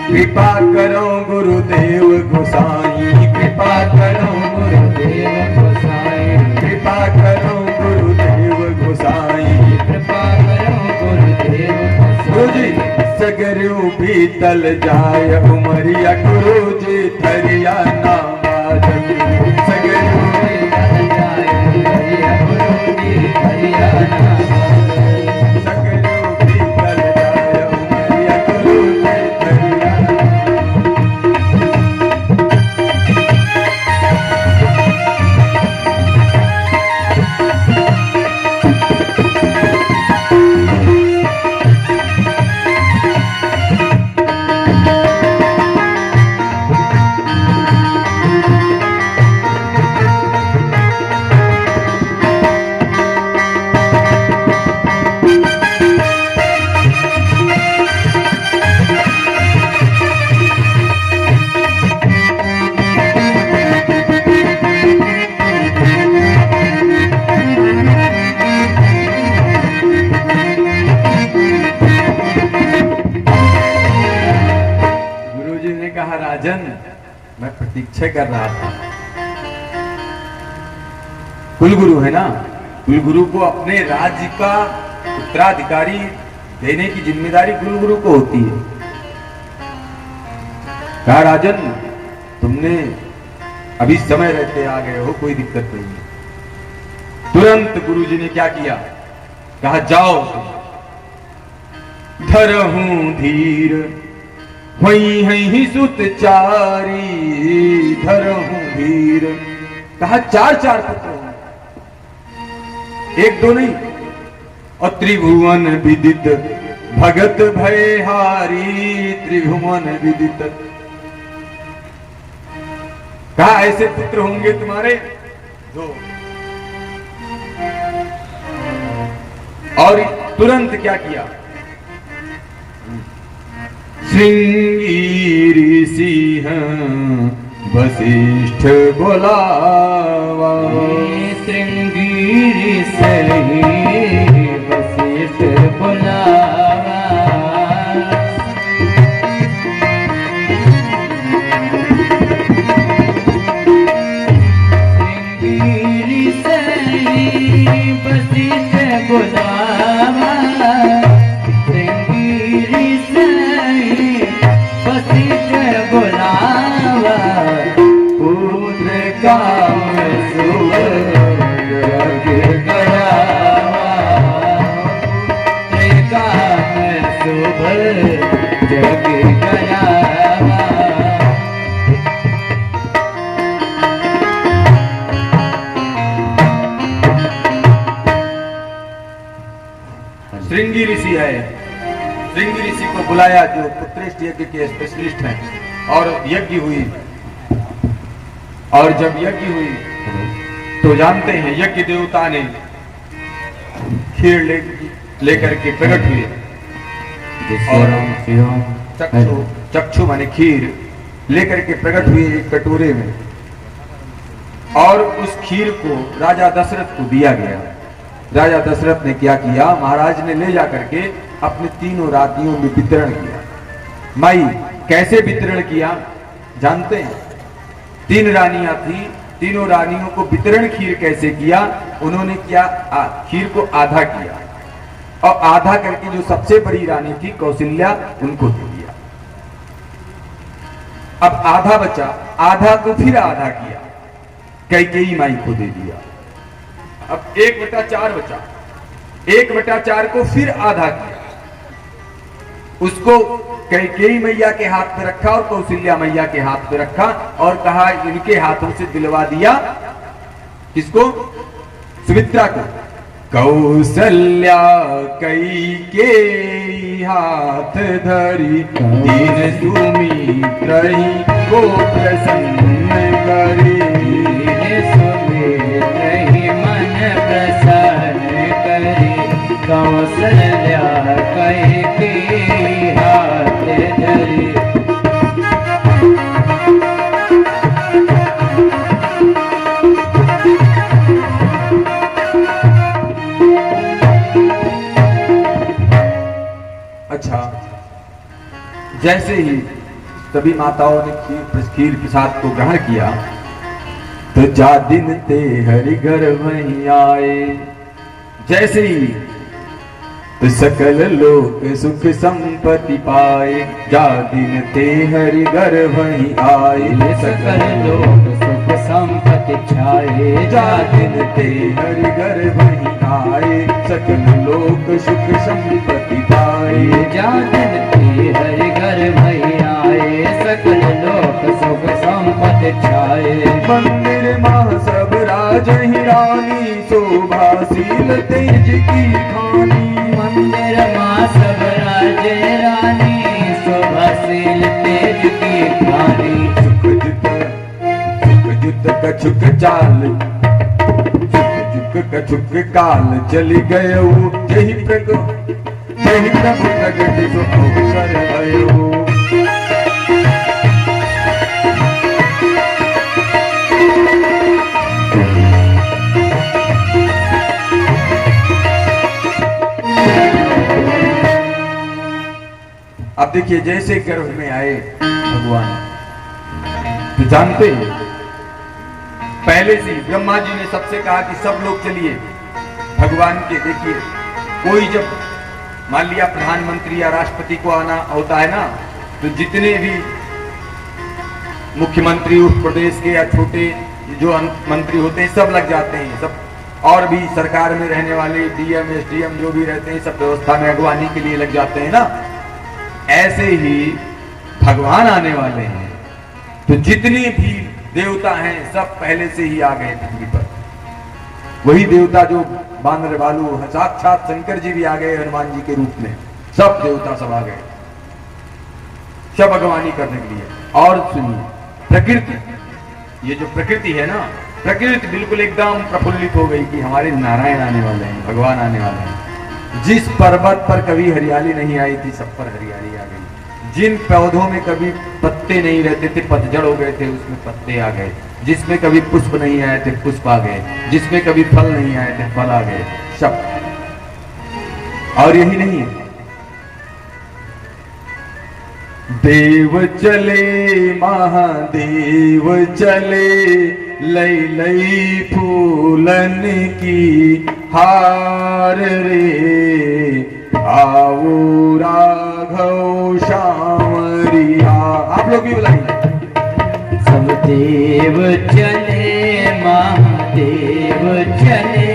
कृपा करो गुरुदेव गोसाई। कृपा करो गुरुदेव गोसाई। कृपा करो गुरुदेव गोसाई। कृपा करो गुरुदेव गोसाई। गुरु जी सगरू भी तल जाय उमरिया गुरु जी हरियाणा बाजल। सगरू भी तल जाय उमरिया गुरु जी हरियाणा बाजल। सगरू भी तल जाय उमरिया गुरु जी हरियाणा। गुरुजी ने कहा राजन मैं प्रतीक्षा कर रहा था। कुलगुरु है ना, कुलगुरु को अपने राज्य का उत्तराधिकारी देने की जिम्मेदारी कुलगुरु को होती है। कहा राजन तुमने अभी समय रहते आ गए हो, कोई दिक्कत नहीं है। तुरंत गुरुजी ने क्या किया, कहा जाओ धरहूं धीर वही है सुत चारी। धरहूं धीर कहा चार चार पुत्र हो, एक दो नहीं। और त्रिभुवन विदित भगत भयहारी। त्रिभुवन विदित कहा ऐसे पुत्र होंगे तुम्हारे दो। और तुरंत क्या किया, श्रृंगी ऋषि वशिष्ठ बोलावा। श्रृंगी ऋषि वशिष्ठ बोलावा। श्रृंगी ऋषि वशिष्ठ बोलावा। श्रृंगी ऋषि वशिष्ठ बोलावा। पुत्र काम सुख जग गयावा। पुत्र काम शुभ जग गयावा। श्रृंगी ऋषि है, श्रृंगी ऋषि को बुलाया जो पुत्रेष्ठ यज्ञ के स्पेशलिस्ट हैं। और यज्ञ हुई, और जब यज्ञ हुई तो जानते हैं यज्ञ देवता ने खीर लेकर के प्रकट हुए। और चक्षु चक्षु माने खीर लेकर के प्रकट हुए एक कटोरे में। और उस खीर को राजा दशरथ को दिया गया। राजा दशरथ ने क्या किया, महाराज ने ले जाकर के अपने तीनों रानियों में वितरण किया। माई कैसे वितरण किया जानते हैं? 3 रानियां थी, तीनों रानियों को वितरण खीर कैसे किया? उन्होंने क्या खीर को आधा किया और आधा करके जो सबसे बड़ी रानी थी कौशल्या उनको दे दिया। अब आधा बचा, आधा को फिर आधा किया, कैकेयी माई को दे दिया। अब 1/4 बचा, 1/4 को फिर आधा किया, उसको कैकेयी मैया के हाथ में रखा और कौशल्या मैया के हाथ में रखा और कहा इनके हाथों से दिलवा दिया। किसको? सुमित्रा को। कौशल्या कैकेयी हाथ धरी, दीन सुमित्रहि को प्रसन्न करी। सुमित्रहि मन प्रसन्न करी, कौशल्या कैकेयी हाथ धरी। अच्छा, जैसे ही सभी माताओं ने खीर प्रसाद को ग्रहण किया तो जा दिन ते हरि घर वहीं आए। जैसे ही तो सकल लोक सुख संपत्ति पाए, जा दिन ते हरि घर वहीं आए। सकल लोक सुख संपत्ति छाए, जा दिन ते हरि घर वहीं आए। सकल लोक सुख संपत्ति पाए, जा दिन ते हरि घर वहीं आए। सकल लोक सुख संपत्ति छाए। मंदिर मां सब राज ही रानी, शोभाशील तेज की खानी। मंदिर मां सब राज रानी, शोभाशील तेज की खानी। सुख जुत कछुक चाल, सुख कछुक काल चली गए। जही प्रभु प्रगति सो अवसर भयो। अब देखिए, जैसे गर्भ में आए भगवान तो जानते हैं पहले से ब्रह्मा जी ने सबसे कहा कि सब लोग चलिए भगवान के। देखिए, कोई जब मान लिया प्रधानमंत्री या राष्ट्रपति को आना होता है ना, तो जितने भी मुख्यमंत्री उस प्रदेश के या छोटे जो मंत्री होते हैं सब लग जाते हैं, सब और भी सरकार में रहने वाले डीएम एसडीएम जो भी रहते हैं सब व्यवस्था में अगवानी के लिए लग जाते हैं ना। ऐसे ही भगवान आने वाले हैं तो जितने भी देवता हैं सब पहले से ही आ गए पृथ्वी पर। वही देवता जो बानर बालू, साक्षात शंकर जी भी आ गए हनुमान जी के रूप में। सब देवता सब आ गए, सब अगवानी करने के लिए। और सुनिए, प्रकृति, ये जो प्रकृति है ना, प्रकृति बिल्कुल एकदम प्रफुल्लित हो गई कि हमारे नारायण आने वाले हैं, भगवान आने वाले हैं। जिस पर्वत पर कभी हरियाली नहीं आई थी सब पर हरियाली आ गई। जिन पौधों में कभी पत्ते नहीं रहते थे, पतझड़ हो गए थे, उसमें पत्ते आ गए। जिसमें कभी पुष्प नहीं आए थे पुष्प आ गए, जिसमें कभी फल नहीं आए थे फल आ गए, सब। और यही नहीं है, देव चले महादेव चले, लई लई फूलन की हार रे, आओ राघव श्यामरिया। आप लोग भी बुलाइए। सब देव चले महादेव चले,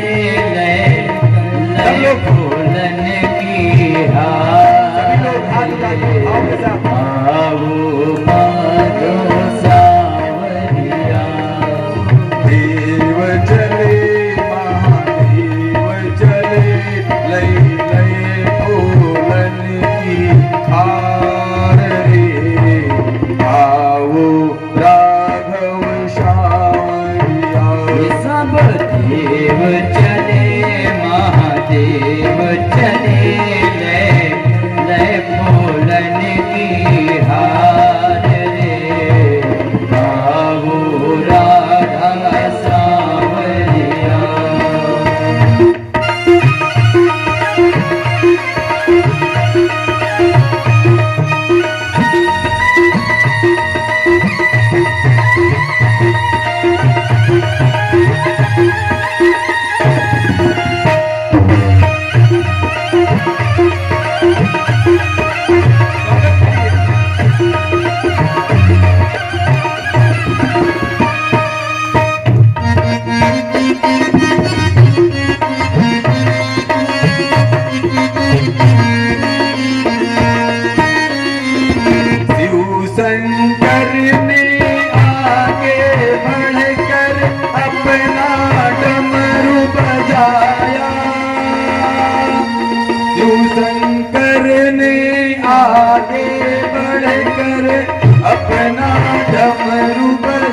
लय फूलन की हार, आओ माधो सावरिया। देव चले महादेव चले, लई लई फूलन की हार रे, आओ राघव श्यामरिया। सब देव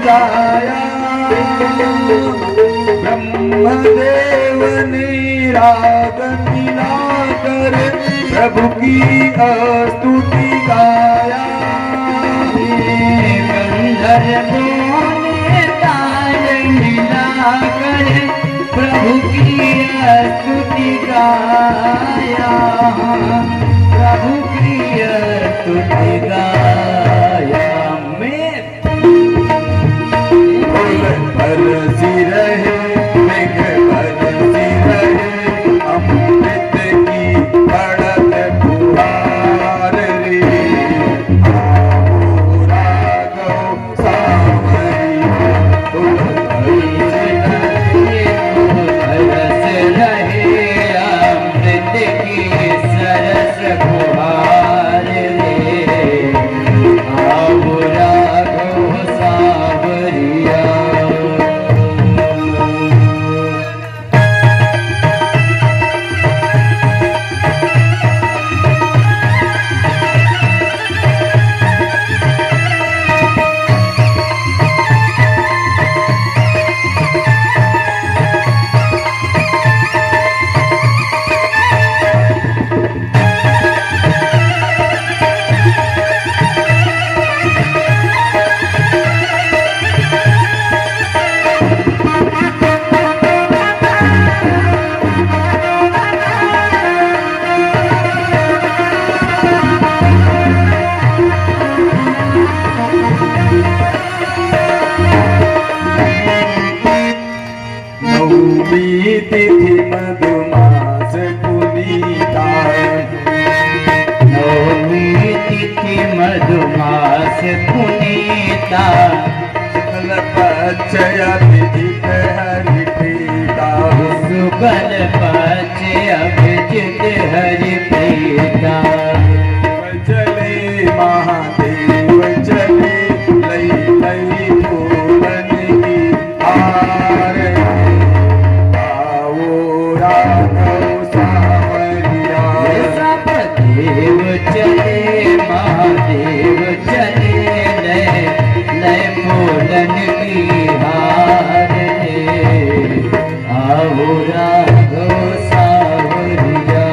गाया, ब्रह्मदेव ने राग मिलाकर प्रभु की स्तुति गाया। गंधर्वों ने ताल मिलाकर प्रभु की स्तुति गाया, प्रभु की स्तुति गाया। बरसी रहे मेघ बरसी रहे, अमृत की बढ़त फुहार रे, आओ राघव सावरी, बरस रहे अमृत की सरस फुहार रे, आओ राघव सावरिया। नवमी तिथि मधुमास पुनीता, नवमी तिथि मधुमास पुनीता, शुक्ल पक्ष अभिजित हरि प्रीता, शुक्ल पक्ष अभिजित हरि प्रीता। चले महादेव चले, लई लई फूलन की हार, आओ राघव सावरिया। सब देव चले महादेव चले, लय लय फूलन की हार रे, आओ राघव सावरिया।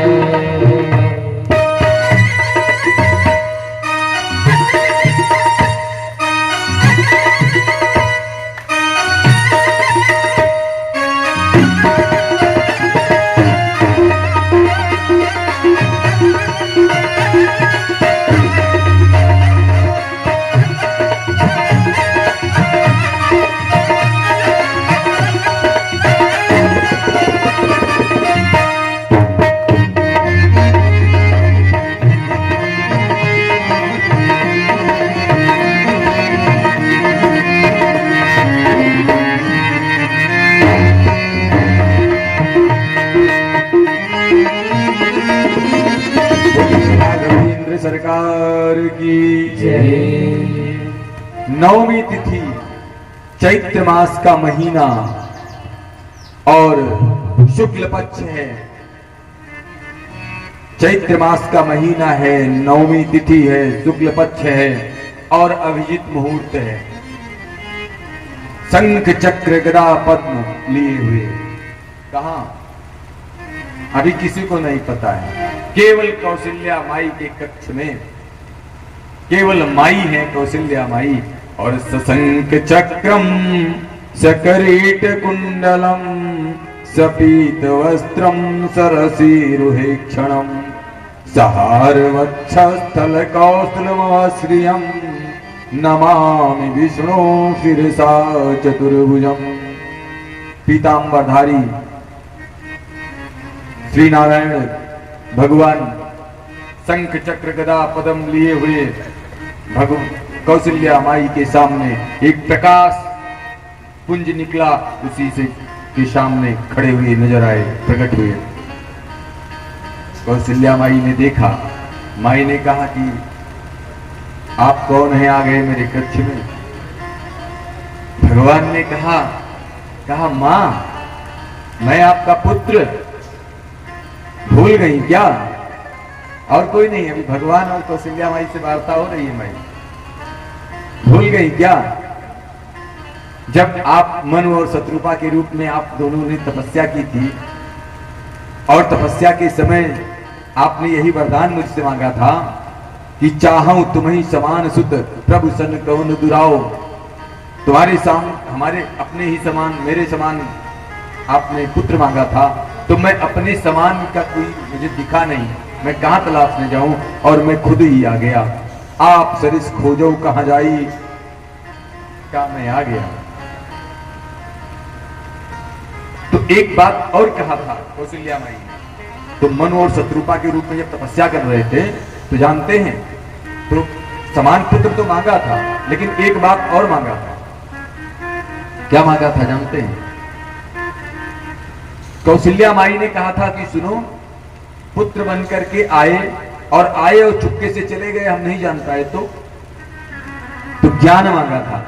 राघवेंद्र सरकार की जय। नवमी तिथि चैत्र मास का महीना और शुक्ल पक्ष है। चैत्र मास का महीना है, नवमी तिथि है, शुक्ल पक्ष है और अभिजित मुहूर्त है। शंख चक्र गदा पद्म लिए हुए, कहा अभी किसी को नहीं पता है। केवल कौशल्या माई के कक्ष में केवल माई है, कौशल्या माई। और सशंख चक्रम सकरीट कुंडलम सपीत वस्त्रम सरसीरुहे क्षणम सहार वक्षस्थल कौस्तुभमश्रियम नमामि विष्णु शिरसा चतुर्भुजम। पीतांबरधारी श्री नारायण भगवान शंख चक्र गदा पदम लिए हुए कौशल्या माई के सामने एक प्रकाश पुंज निकला, उसी से के सामने खड़े हुए नजर आए, प्रकट हुए। कौशल्या माई ने देखा, माई ने कहा कि आप कौन हैं, आ गए मेरे कक्ष में। भगवान ने कहा मां मैं आपका पुत्र, भूल गई क्या? और कोई नहीं, अभी भगवान और कौशल्या माई से वार्ता हो रही है। माई भूल गई क्या? जब आप मनु और शत्रुपा के रूप में आप दोनों ने तपस्या की थी और तपस्या के समय आपने यही वरदान मुझसे मांगा था कि चाहूं तुम्हें समान सुत प्रभु सन कौन दुराओ। तुम्हारे हमारे अपने ही समान मेरे समान आपने पुत्र मांगा था, तो मैं अपने समान का कोई मुझे दिखा नहीं, मैं कहां तलाशने जाऊं, और मैं खुद ही आ गया। आप सरिस खोजो कहां जाई, का मैं आ गया। तो एक बात और कहा था कौशल्या माई ने, तो मनु और शत्रुपा के रूप में जब तपस्या कर रहे थे तो जानते हैं, तो समान पुत्र तो मांगा था, लेकिन एक बात और मांगा था। क्या मांगा था जानते हैं? कौशल्या माई ने कहा था कि सुनो, पुत्र बन करके आए और चुपके से चले गए, हम नहीं जान पाए, तो ज्ञान मांगा था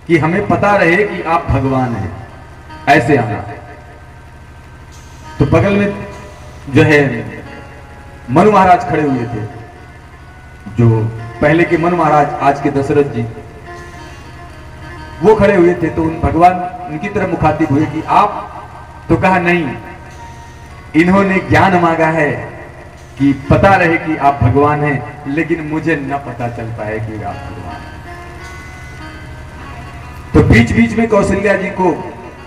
कि हमें पता रहे कि आप भगवान हैं, ऐसे आना। तो बगल में जो है मनु महाराज खड़े हुए थे, जो पहले के मनु महाराज, आज के दशरथ जी, वो खड़े हुए थे। तो उन भगवान उनकी तरफ मुखातिब हुए कि आप, तो कहा नहीं, इन्होंने ज्ञान मांगा है कि पता रहे कि आप भगवान हैं, लेकिन मुझे न पता चल पाए कि आप भगवान हैं। तो बीच बीच में कौशल्या जी को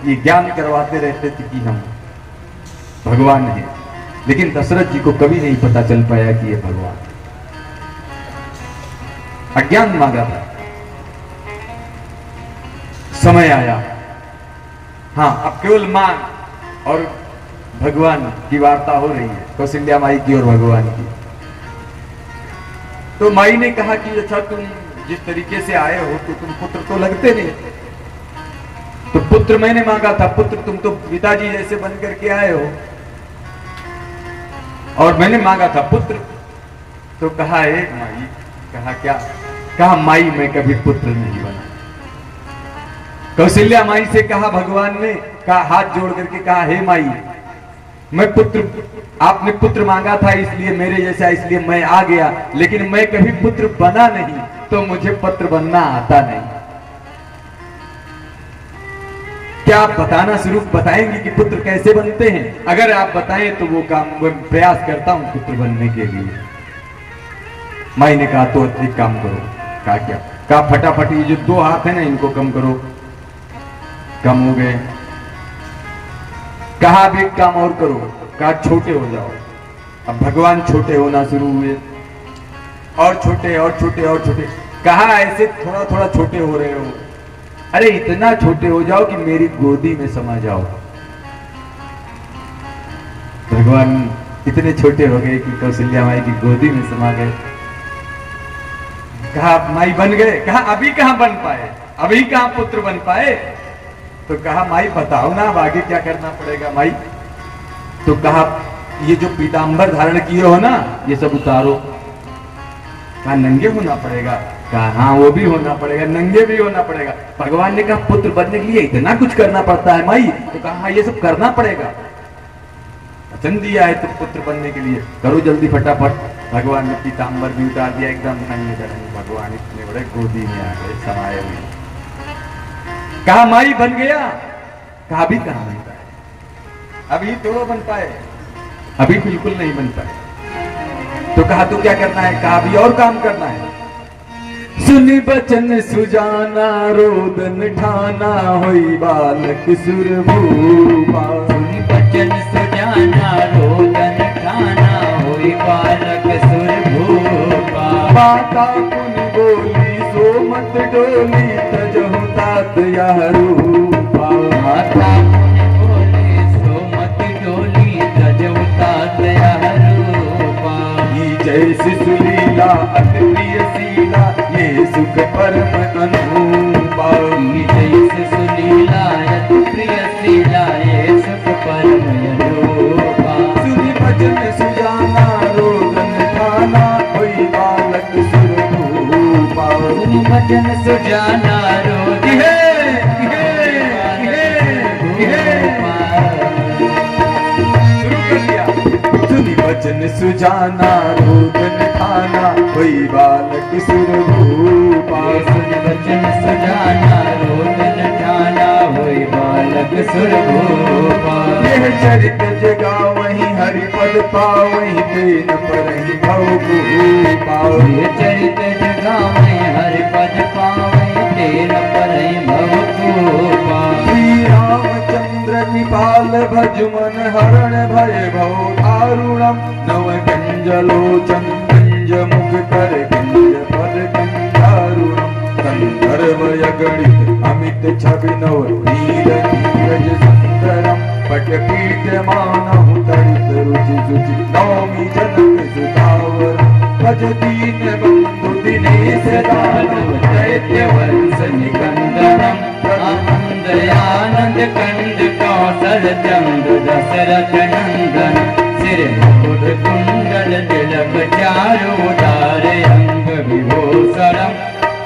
ये ज्ञान करवाते रहते थे कि हम भगवान हैं, लेकिन दशरथ जी को कभी नहीं पता चल पाया कि ये भगवान है। अज्ञान मांगा था। समय आया, हाँ, अब केवल मां और भगवान की वार्ता हो रही है, कौशल्या माई की और भगवान की। तो माई ने कहा कि अच्छा, तुम जिस तरीके से आए हो तो तुम पुत्र तो लगते नहीं, तो पुत्र मैंने मांगा था, पुत्र तुम तो पिताजी जैसे बन करके आए हो, और मैंने मांगा था पुत्र। तो कहा है माई, कहा क्या? कहा माई मैं कभी पुत्र नहीं बना। कौशल्या माई से कहा भगवान ने, कहा हाथ जोड़ करके कहा, हे माई, मैं पुत्र, आपने पुत्र मांगा था इसलिए मेरे जैसा, इसलिए मैं आ गया, लेकिन मैं कभी पुत्र बना नहीं, तो मुझे पुत्र बनना आता नहीं। क्या आप बताना शुरू बताएंगे कि पुत्र कैसे बनते हैं? अगर आप बताएं तो वो काम मैं प्रयास करता हूं पुत्र बनने के लिए। माई ने कहा तो एक काम करो। कहा क्या? कहा फटाफट ये जो 2 हाथ है ना, इनको कम करो। कम हो गए। कहा अब एक काम और करो। कहा छोटे हो जाओ। अब भगवान छोटे होना शुरू हुए, और छोटे और छोटे और छोटे। कहा ऐसे थोड़ा थोड़ा छोटे हो रहे हो, अरे इतना छोटे हो जाओ कि मेरी गोदी में समा जाओ। भगवान इतने छोटे हो गए कि कौशल्या माई की गोदी में समा गए। कहा माई बन गए। कहा अभी कहां बन पाए, अभी कहां पुत्र बन पाए। तो कहा माई बताओ ना, अब आगे क्या करना पड़ेगा माई। तो कहा ये जो पीतांबर धारण किए हो ना, ये सब उतारो। कहा नंगे होना पड़ेगा। कहा हाँ वो भी होना पड़ेगा, नंगे भी होना पड़ेगा। भगवान ने कहा पुत्र बनने के लिए इतना कुछ करना पड़ता है माई। तो कहा हाँ ये सब करना पड़ेगा, वचन दिया है तो पुत्र बनने के लिए करो जल्दी फटाफट। भगवान ने पीतांबर भी उतार दिया, एकदम नंगे करेंगे। भगवान इतने बड़े गोदी में आ गए, समाये हुए। कहा माई बन गया। कहा अभी कहां बन पाए, अभी तो बन पाए, अभी बिल्कुल नहीं बन पाए। तो कहा तो क्या करना है। कहा अभी और काम करना है। सुनि बचन सुजाना रोदन ठाना, होई बालक सुर भूपा। सुनि बचन सुजाना रोदन ठाना, होई बालक सुर भूपा। माता पुन बोली सो मत डोली, तजहु तात यह रूपा। माता पुन बोली सो मत डोली, तजहु तात यह रूपा। जैसे सुलीला अति प्रिय शीला, ये सुख परम अनूपा। जैसे सुलीला अति प्रिय शीला, ये सुख परम अनूपा। सुनि बचन सुजाना रोदन ठाना, होई बालक सुर भूपा। सुनि बचन सुजाना रोदन सुनि बचन सुजाना रोदन ठाना, होई बालक सुर भूपा। सुनि बचन सुजाना रोदन चरित जगा वही हरिपद पावही तेन परहि भव को पावहि। ये चरित जगावे हरिपद पावे तेन परहि भव को पावे। श्री रामचंद्र कृपाल भज मन हरण भय भव दारुणम नव कंजलोचन कंज मुख कर कंज पद कंजारुणम कंधर्व यगणित अमित छवि नव नीर नीरज सुंदरम पट पीठ मानहु तड़ित रुचि सुचि नौमी जनक सुतावर भज दीन बंधु दिनेश दानव दैत्य वंश निकंदनम आनंद आनंद कंद कौशल चंद्र दशरथ नंदन सिर मुकुट कुंडल तिलक चारु उदार अंग विभूषणम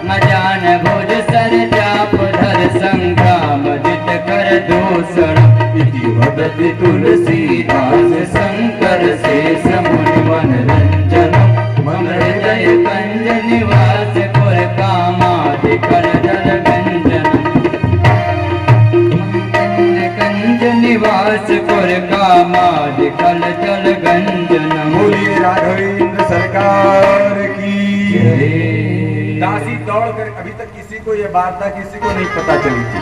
मजान भुज सर चाप धर संग्राम जित कर दूषणम इति वदति तुलसीदास शंकर शेष मुनि मनरंजनम मम हृदय कंज निवास पुर कामादि कर जल गंजनम कंज निवास पुर कामादि कर जल गंजनम। बोलिए राघवेंद्र सरकार की जय। दासी दौड़ कर, अभी तक किसी को यह वार्ता किसी को नहीं पता चली थी।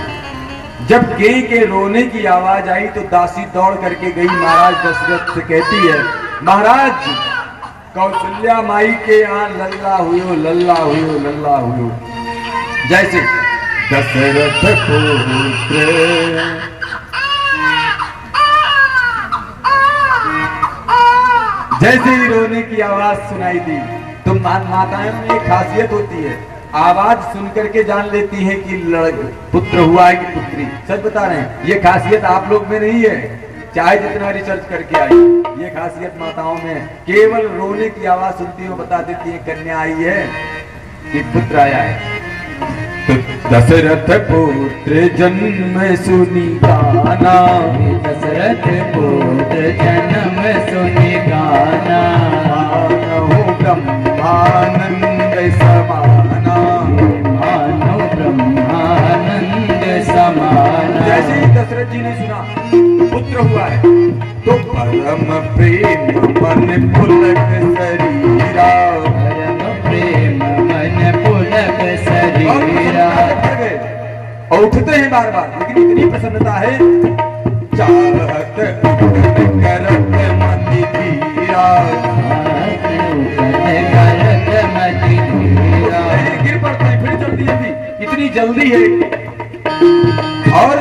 जब केई के रोने की आवाज आई तो दासी दौड़ करके गई महाराज दशरथ से, कहती है महाराज कौशल्या माई के यहाँ लल्ला हुयो लल्ला हुयो लल्ला हुयो। जैसे दशरथ पुत्र जैसे ही रोने की आवाज सुनाई दी तो माताओं में एक खासियत होती है, आवाज सुनकर के जान लेती है कि पुत्र हुआ है कि पुत्री। सच बता रहे हैं, ये खासियत आप लोग में नहीं है, चाहे जितना रिसर्च करके आई, ये खासियत माताओं में है। केवल रोने की आवाज सुनती हो बता देती है कन्या आई है कि पुत्र आया है। तो दशरथ पुत्र जन्म सुनी गाना, दशरथ पुत्र जन्म सुनि गाना, मानहु ब्रह्मानंद समाना, मानव ब्रह्मानंद समाना। जैसे ही दशरथ जी ने सुना पुत्र हुआ है तो परम प्रेम मन पुलक शरीरा, परम प्रेम मन पुलक शरीरा। और उठते हैं बार बार, लेकिन इतनी प्रसन्नता है चाहत करत मति धीरा, करत मति धीरा। गिर पड़ते हैं फिर जल्दी जल्दी, इतनी जल्दी है और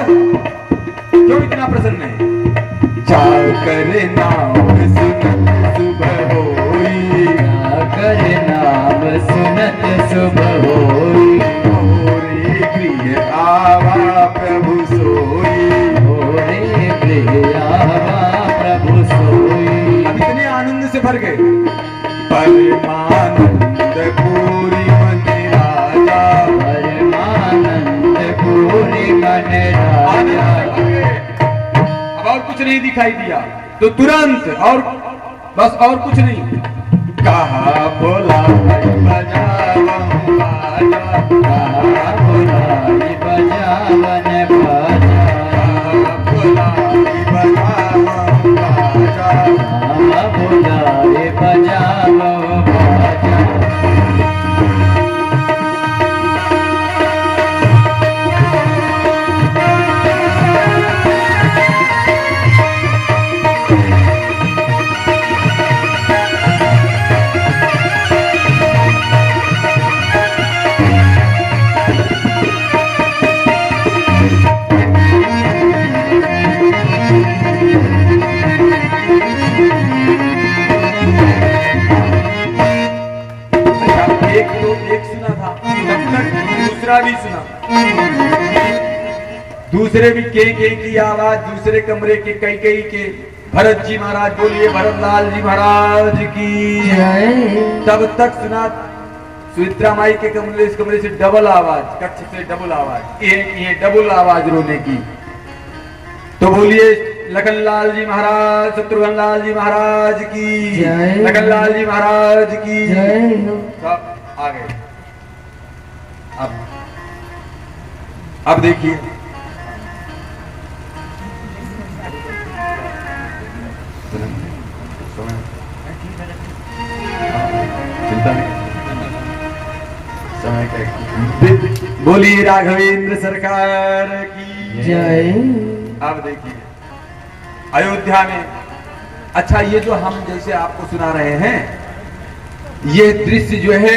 क्यों इतना प्रसन्न है। चाकर नाम सुनत सुबह होई, चाकर नाम सुनत सुबह होई, होरे गृह आवा प्रभु सोई, होरे गृह आवा प्रभु सोई। अब इतने आनंद से भर गए, परमानंद पूरी मन राजा, परमानंद पूरी मन राजा। अब और कुछ नहीं दिखाई दिया तो तुरंत और बस और कुछ नहीं कहा बोला बजावं बाजा, कहा बुलाई बजावन बाजा, बुलाई बजावं बाजा, कहा बुलाई बजावो बाजा। एक सुना था तब तक दूसरा भी सुना, दूसरे भी के की आवाज दूसरे कमरे के कई के भरत जी महाराज बोलिए भरतलाल जी महाराज की जय। तब तक सुना सुमित्रा माई के कमरे इस कमरे से डबल आवाज, कच्छ से डबल आवाज, ये डबल आवाज रोने की। तो बोलिए लखनलाल जी महाराज, शत्रुघ्न लाल जी महाराज की जय, लखनलाल जी महाराज की जय। सब आ गए। अब देखिए बोलिए राघवेंद्र सरकार की जय। अब देखिए अयोध्या में, अच्छा ये जो हम जैसे आपको सुना रहे हैं, ये दृश्य जो है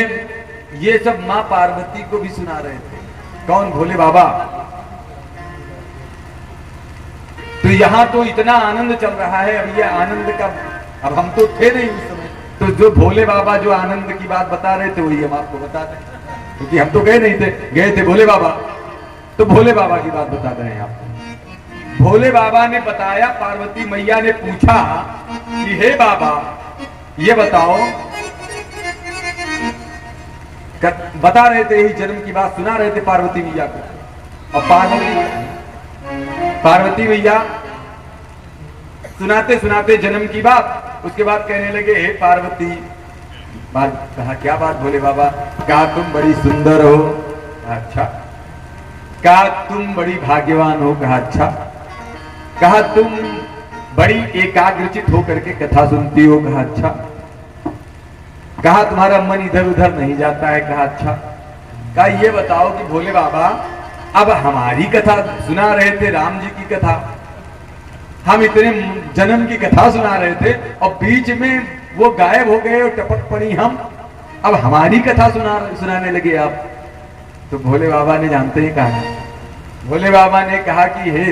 ये सब मां पार्वती को भी सुना रहे थे। कौन? भोले बाबा। तो यहां तो इतना आनंद चल रहा है, अब ये आनंद का, अब हम तो थे नहीं उस समय, तो जो भोले बाबा जो आनंद की बात बता रहे थे वही हम आपको बता दें, क्योंकि हम तो गए नहीं थे, गए थे भोले बाबा। तो भोले बाबा की बात बता रहे हैं आपको। भोले बाबा ने बताया, पार्वती मैया ने पूछा कि हे बाबा ये बताओ, बता रहे थे यही जन्म की बात सुना रहे थे पार्वती मैया को। और पार्वती मैया सुनाते सुनाते जन्म की बात, उसके बाद कहने लगे हे पार्वती, कहा क्या बात भोले बाबा? कहा तुम बड़ी सुंदर हो। अच्छा। कहा तुम बड़ी भाग्यवान हो। कहा अच्छा। कहा तुम बड़ी एकाग्रचित होकर के कथा सुनती हो। कहा अच्छा। कहा तुम्हारा मन इधर उधर नहीं जाता है। कहा अच्छा। कहा ये बताओ कि भोले बाबा अब हमारी कथा सुना रहे थे, राम जी की कथा, हम इतने जन्म की कथा सुना रहे थे और बीच में वो गायब हो गए और टपक पड़ी हम, अब हमारी कथा सुनाने लगे आप। तो भोले बाबा ने जानते ही कहा, भोले बाबा ने कहा कि हे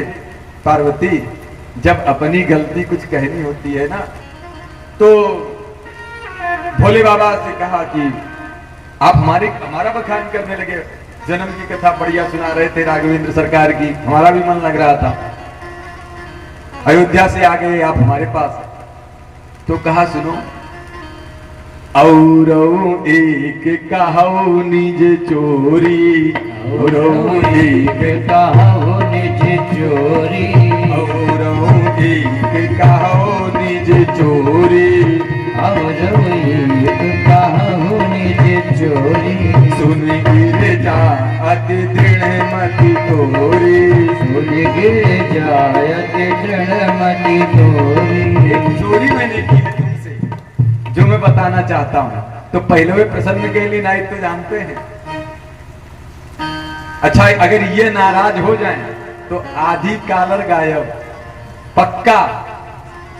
पार्वती, जब अपनी गलती कुछ कहनी होती है ना, तो भोले बाबा से कहा कि आप हमारा बखान करने लगे, जन्म की कथा बढ़िया सुना रहे थे राघवेंद्र सरकार की, हमारा भी मन लग रहा था, अयोध्या से आ गए आप हमारे पास। तो कहा सुनो, और एक कहो निज चोरी, और एक कहो निज चोरी, और एक कहो निज चोरी, और एक कहो निज चोरी, सुन गिर जात दृढ़ मति तोरी, सुन गिर जायत दृढ़ मति तोरी। एक चोरी मैंने की है तुमसे, जो मैं बताना चाहता हूं। तो पहले वे प्रसन्न के लिए नायक तो जानते हैं। अच्छा, अगर ये नाराज हो जाए तो आधी कालर गायब पक्का।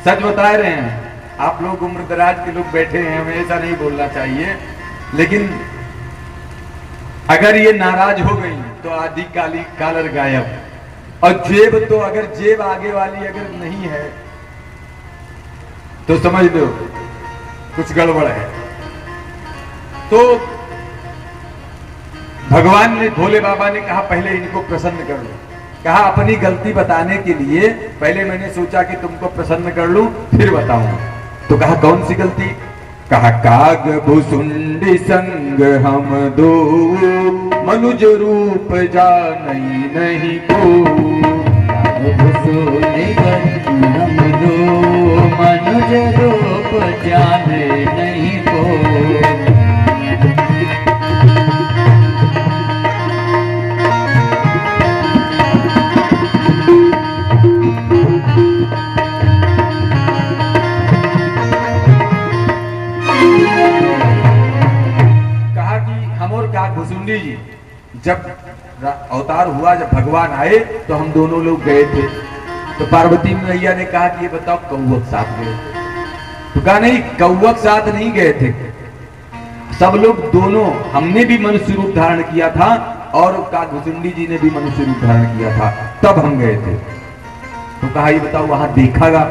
सच बता रहे हैं आप लोग, उम्र दराज के लोग बैठे हैं, हमें ऐसा नहीं बोलना चाहिए, लेकिन अगर ये नाराज हो गई तो आधी कालर गायब। और जेब तो, अगर जेब आगे वाली अगर नहीं है तो समझ लो कुछ गड़बड़ है। तो भगवान ने, भोले बाबा ने कहा पहले इनको प्रसन्न कर लो। कहा अपनी गलती बताने के लिए पहले मैंने सोचा कि तुमको प्रसन्न कर लूं फिर बताऊं। तो कहा कौन सी गलती? कहा काग भुसुंडी संग हम दो, मनुज रूप जानई नहीं को। भुसुंडी संग हम दो, मनुज रूप जाने नहीं को। भुसुंडी जी जब अवतार हुआ, जब भगवान आए तो हम दोनों लोग गए थे। तो पार्वती मैया ने कहा कि ये बताओ कौवक साथ गए थे? तो कहा नहीं, कौवक साथ नहीं गए थे, सब लोग दोनों, हमने भी मनुष्य रूप धारण किया था और भुसुंडी जी ने भी मनुष्य रूप धारण किया था, तब हम गए थे। तो कहा ये बताओ वहां देखागा?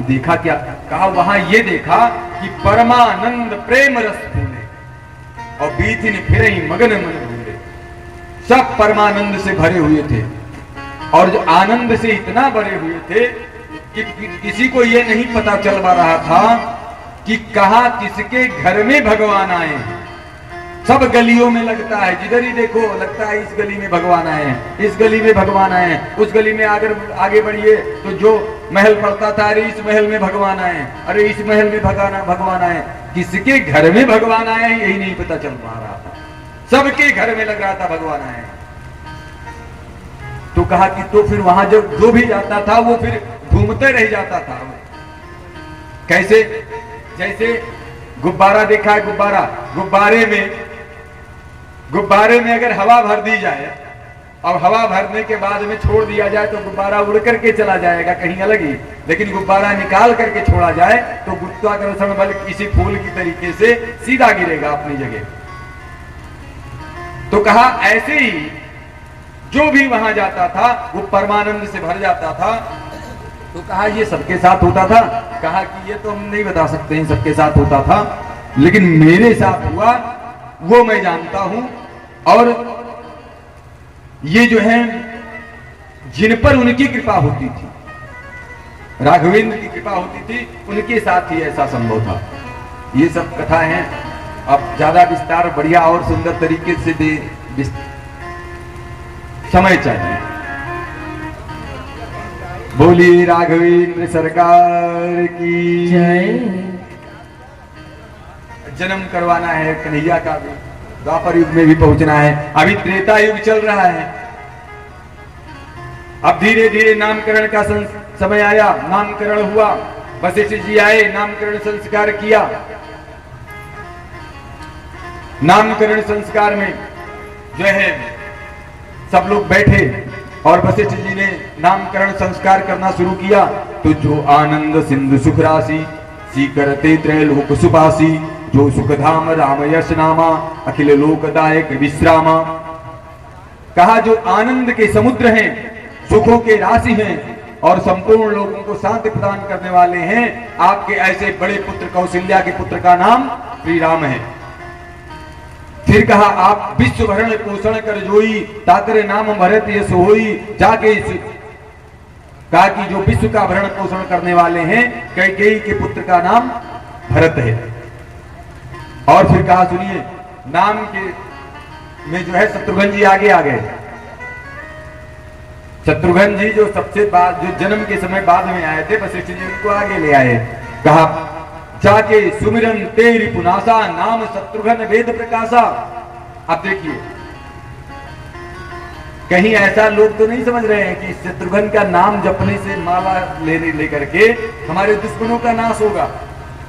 देखा क्या? कहा वहां ये देखा कि परमानंद प्रेम रस फूले और बीतिन फिर ही मगन मन भूले। सब परमानंद से भरे हुए थे और जो आनंद से इतना भरे हुए थे कि किसी को ये नहीं पता चल पा रहा था कि कहां किसके घर में भगवान आए। सब गलियों में लगता है, जिधर ही देखो लगता है इस गली में भगवान आए हैं, इस गली में भगवान आए हैं, उस गली में अगर आगे बढ़िए तो जो महल पड़ता था, अरे इस महल में भगवान आए हैं, अरे इस महल में भगवान आए। किसके घर में भगवान आए हैं यही नहीं पता चल पा रहा था, सबके घर में लग रहा था भगवान आए। तो कहा कि तो फिर वहां जो भी जाता था वो फिर घूमते रह जाता था। कैसे? जैसे गुब्बारा देखा है, गुब्बारे में गुब्बारे में अगर हवा भर दी जाए और हवा भरने के बाद में छोड़ दिया जाए तो गुब्बारा उड़ करके चला जाएगा कहीं अलग ही, लेकिन गुब्बारा निकाल करके छोड़ा जाए तो गुरुत्वाकर्षण बल किसी फूल की तरीके से सीधा गिरेगा अपनी जगह। तो कहा ऐसे ही जो भी वहां जाता था वो परमानंद से भर जाता था। तो कहा ये सबके साथ होता था? कहा कि ये तो हम नहीं बता सकते हैं सबके साथ होता था, लेकिन मेरे साथ हुआ वो मैं जानता हूं। और ये जो है जिन पर उनकी कृपा होती थी, राघवेंद्र की कृपा होती थी, उनके साथ ही ऐसा संभव था। ये सब कथा है। अब ज्यादा विस्तार बढ़िया और सुंदर तरीके से दे समय चाहिए। बोली राघवेंद्र सरकार की जय। जन्म करवाना है कन्हैया का भी, द्वापर युग में भी पहुंचना है। अभी त्रेता युग चल रहा है। अब धीरे धीरे नामकरण का समय आया, नामकरण हुआ, वशिष्ठ जी आए, नामकरण संस्कार किया। नामकरण संस्कार में जो है सब लोग बैठे और वशिष्ठ जी ने नामकरण संस्कार करना शुरू किया। तो जो आनंद सिंधु सुख राशि सी करते त्रैलोक सुपासी, जो सुखधाम राम यश नामा अखिल लोकदायक विश्रामा। कहा जो आनंद के समुद्र हैं, सुखों के राशि हैं और संपूर्ण लोगों को शांति प्रदान करने वाले हैं, आपके ऐसे बड़े पुत्र कौशल्या के पुत्र का नाम श्री राम है। फिर कहा आप विश्व भरण पोषण कर जोई, तातरे नाम भरत ये सोई। जाके कहा कि जो विश्व का भरण पोषण करने वाले हैं, कैकेयी के पुत्र का नाम भरत है। और फिर कहा सुनिए, नाम के में जो है शत्रुघ्न जी आगे आ गए। शत्रुघ्न जी जो सबसे बाद, जो जन्म के समय बाद में आए थे, वशिष्ठ जी उनको आगे ले आए। कहा जाके सुमिरन तेरी पुनासा, नाम शत्रुघ्न वेद प्रकाशा। अब देखिए कहीं ऐसा लोग तो नहीं समझ रहे हैं कि शत्रुघ्न का नाम जपने से माला लेकर के हमारे दुश्मनों का नाश होगा।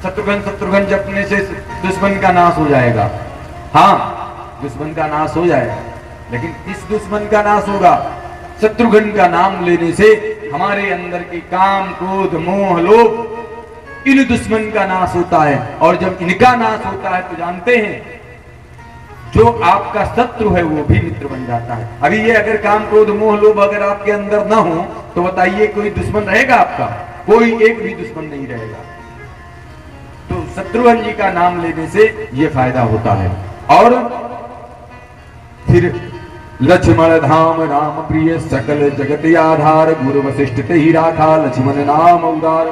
शत्रुघ्न शत्रुघ्न जपने से दुश्मन का नाश हो जाएगा। हाँ, दुश्मन का नाश हो जाएगा, लेकिन किस दुश्मन का नाश होगा? शत्रुघ्न का नाम लेने से हमारे अंदर के काम क्रोध मोह लोभ, इन दुश्मन का नाश होता है। और जब इनका नाश होता है तो जानते हैं जो आपका शत्रु है वो भी मित्र बन जाता है। अभी ये अगर काम क्रोध मोह लोभ अगर आपके अंदर ना हो तो बताइए कोई दुश्मन रहेगा आपका? कोई एक भी दुश्मन नहीं रहेगा। तो शत्रुघ्न जी का नाम लेने से ये फायदा होता है। और फिर लक्ष्मण धाम राम प्रिय सकल जगत आधार, गुरु वशिष्ठ ते ही राखा लक्ष्मण नाम उदार।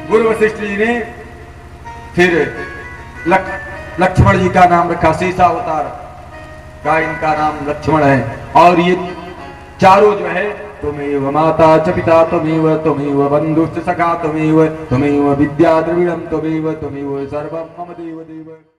गुरु वशिष्ठ जी ने फिर लक्ष्मण जी का नाम रखा, शेषा अवतार का इनका नाम लक्ष्मण है। और ये चारों जो है, तुमेव माता च पिता तुमेव, तुमेव बंधुश्च सखा तुमेव, तुमेव विद्या द्रविणम तुमेव, तुमेव सर्वं मम देव देव।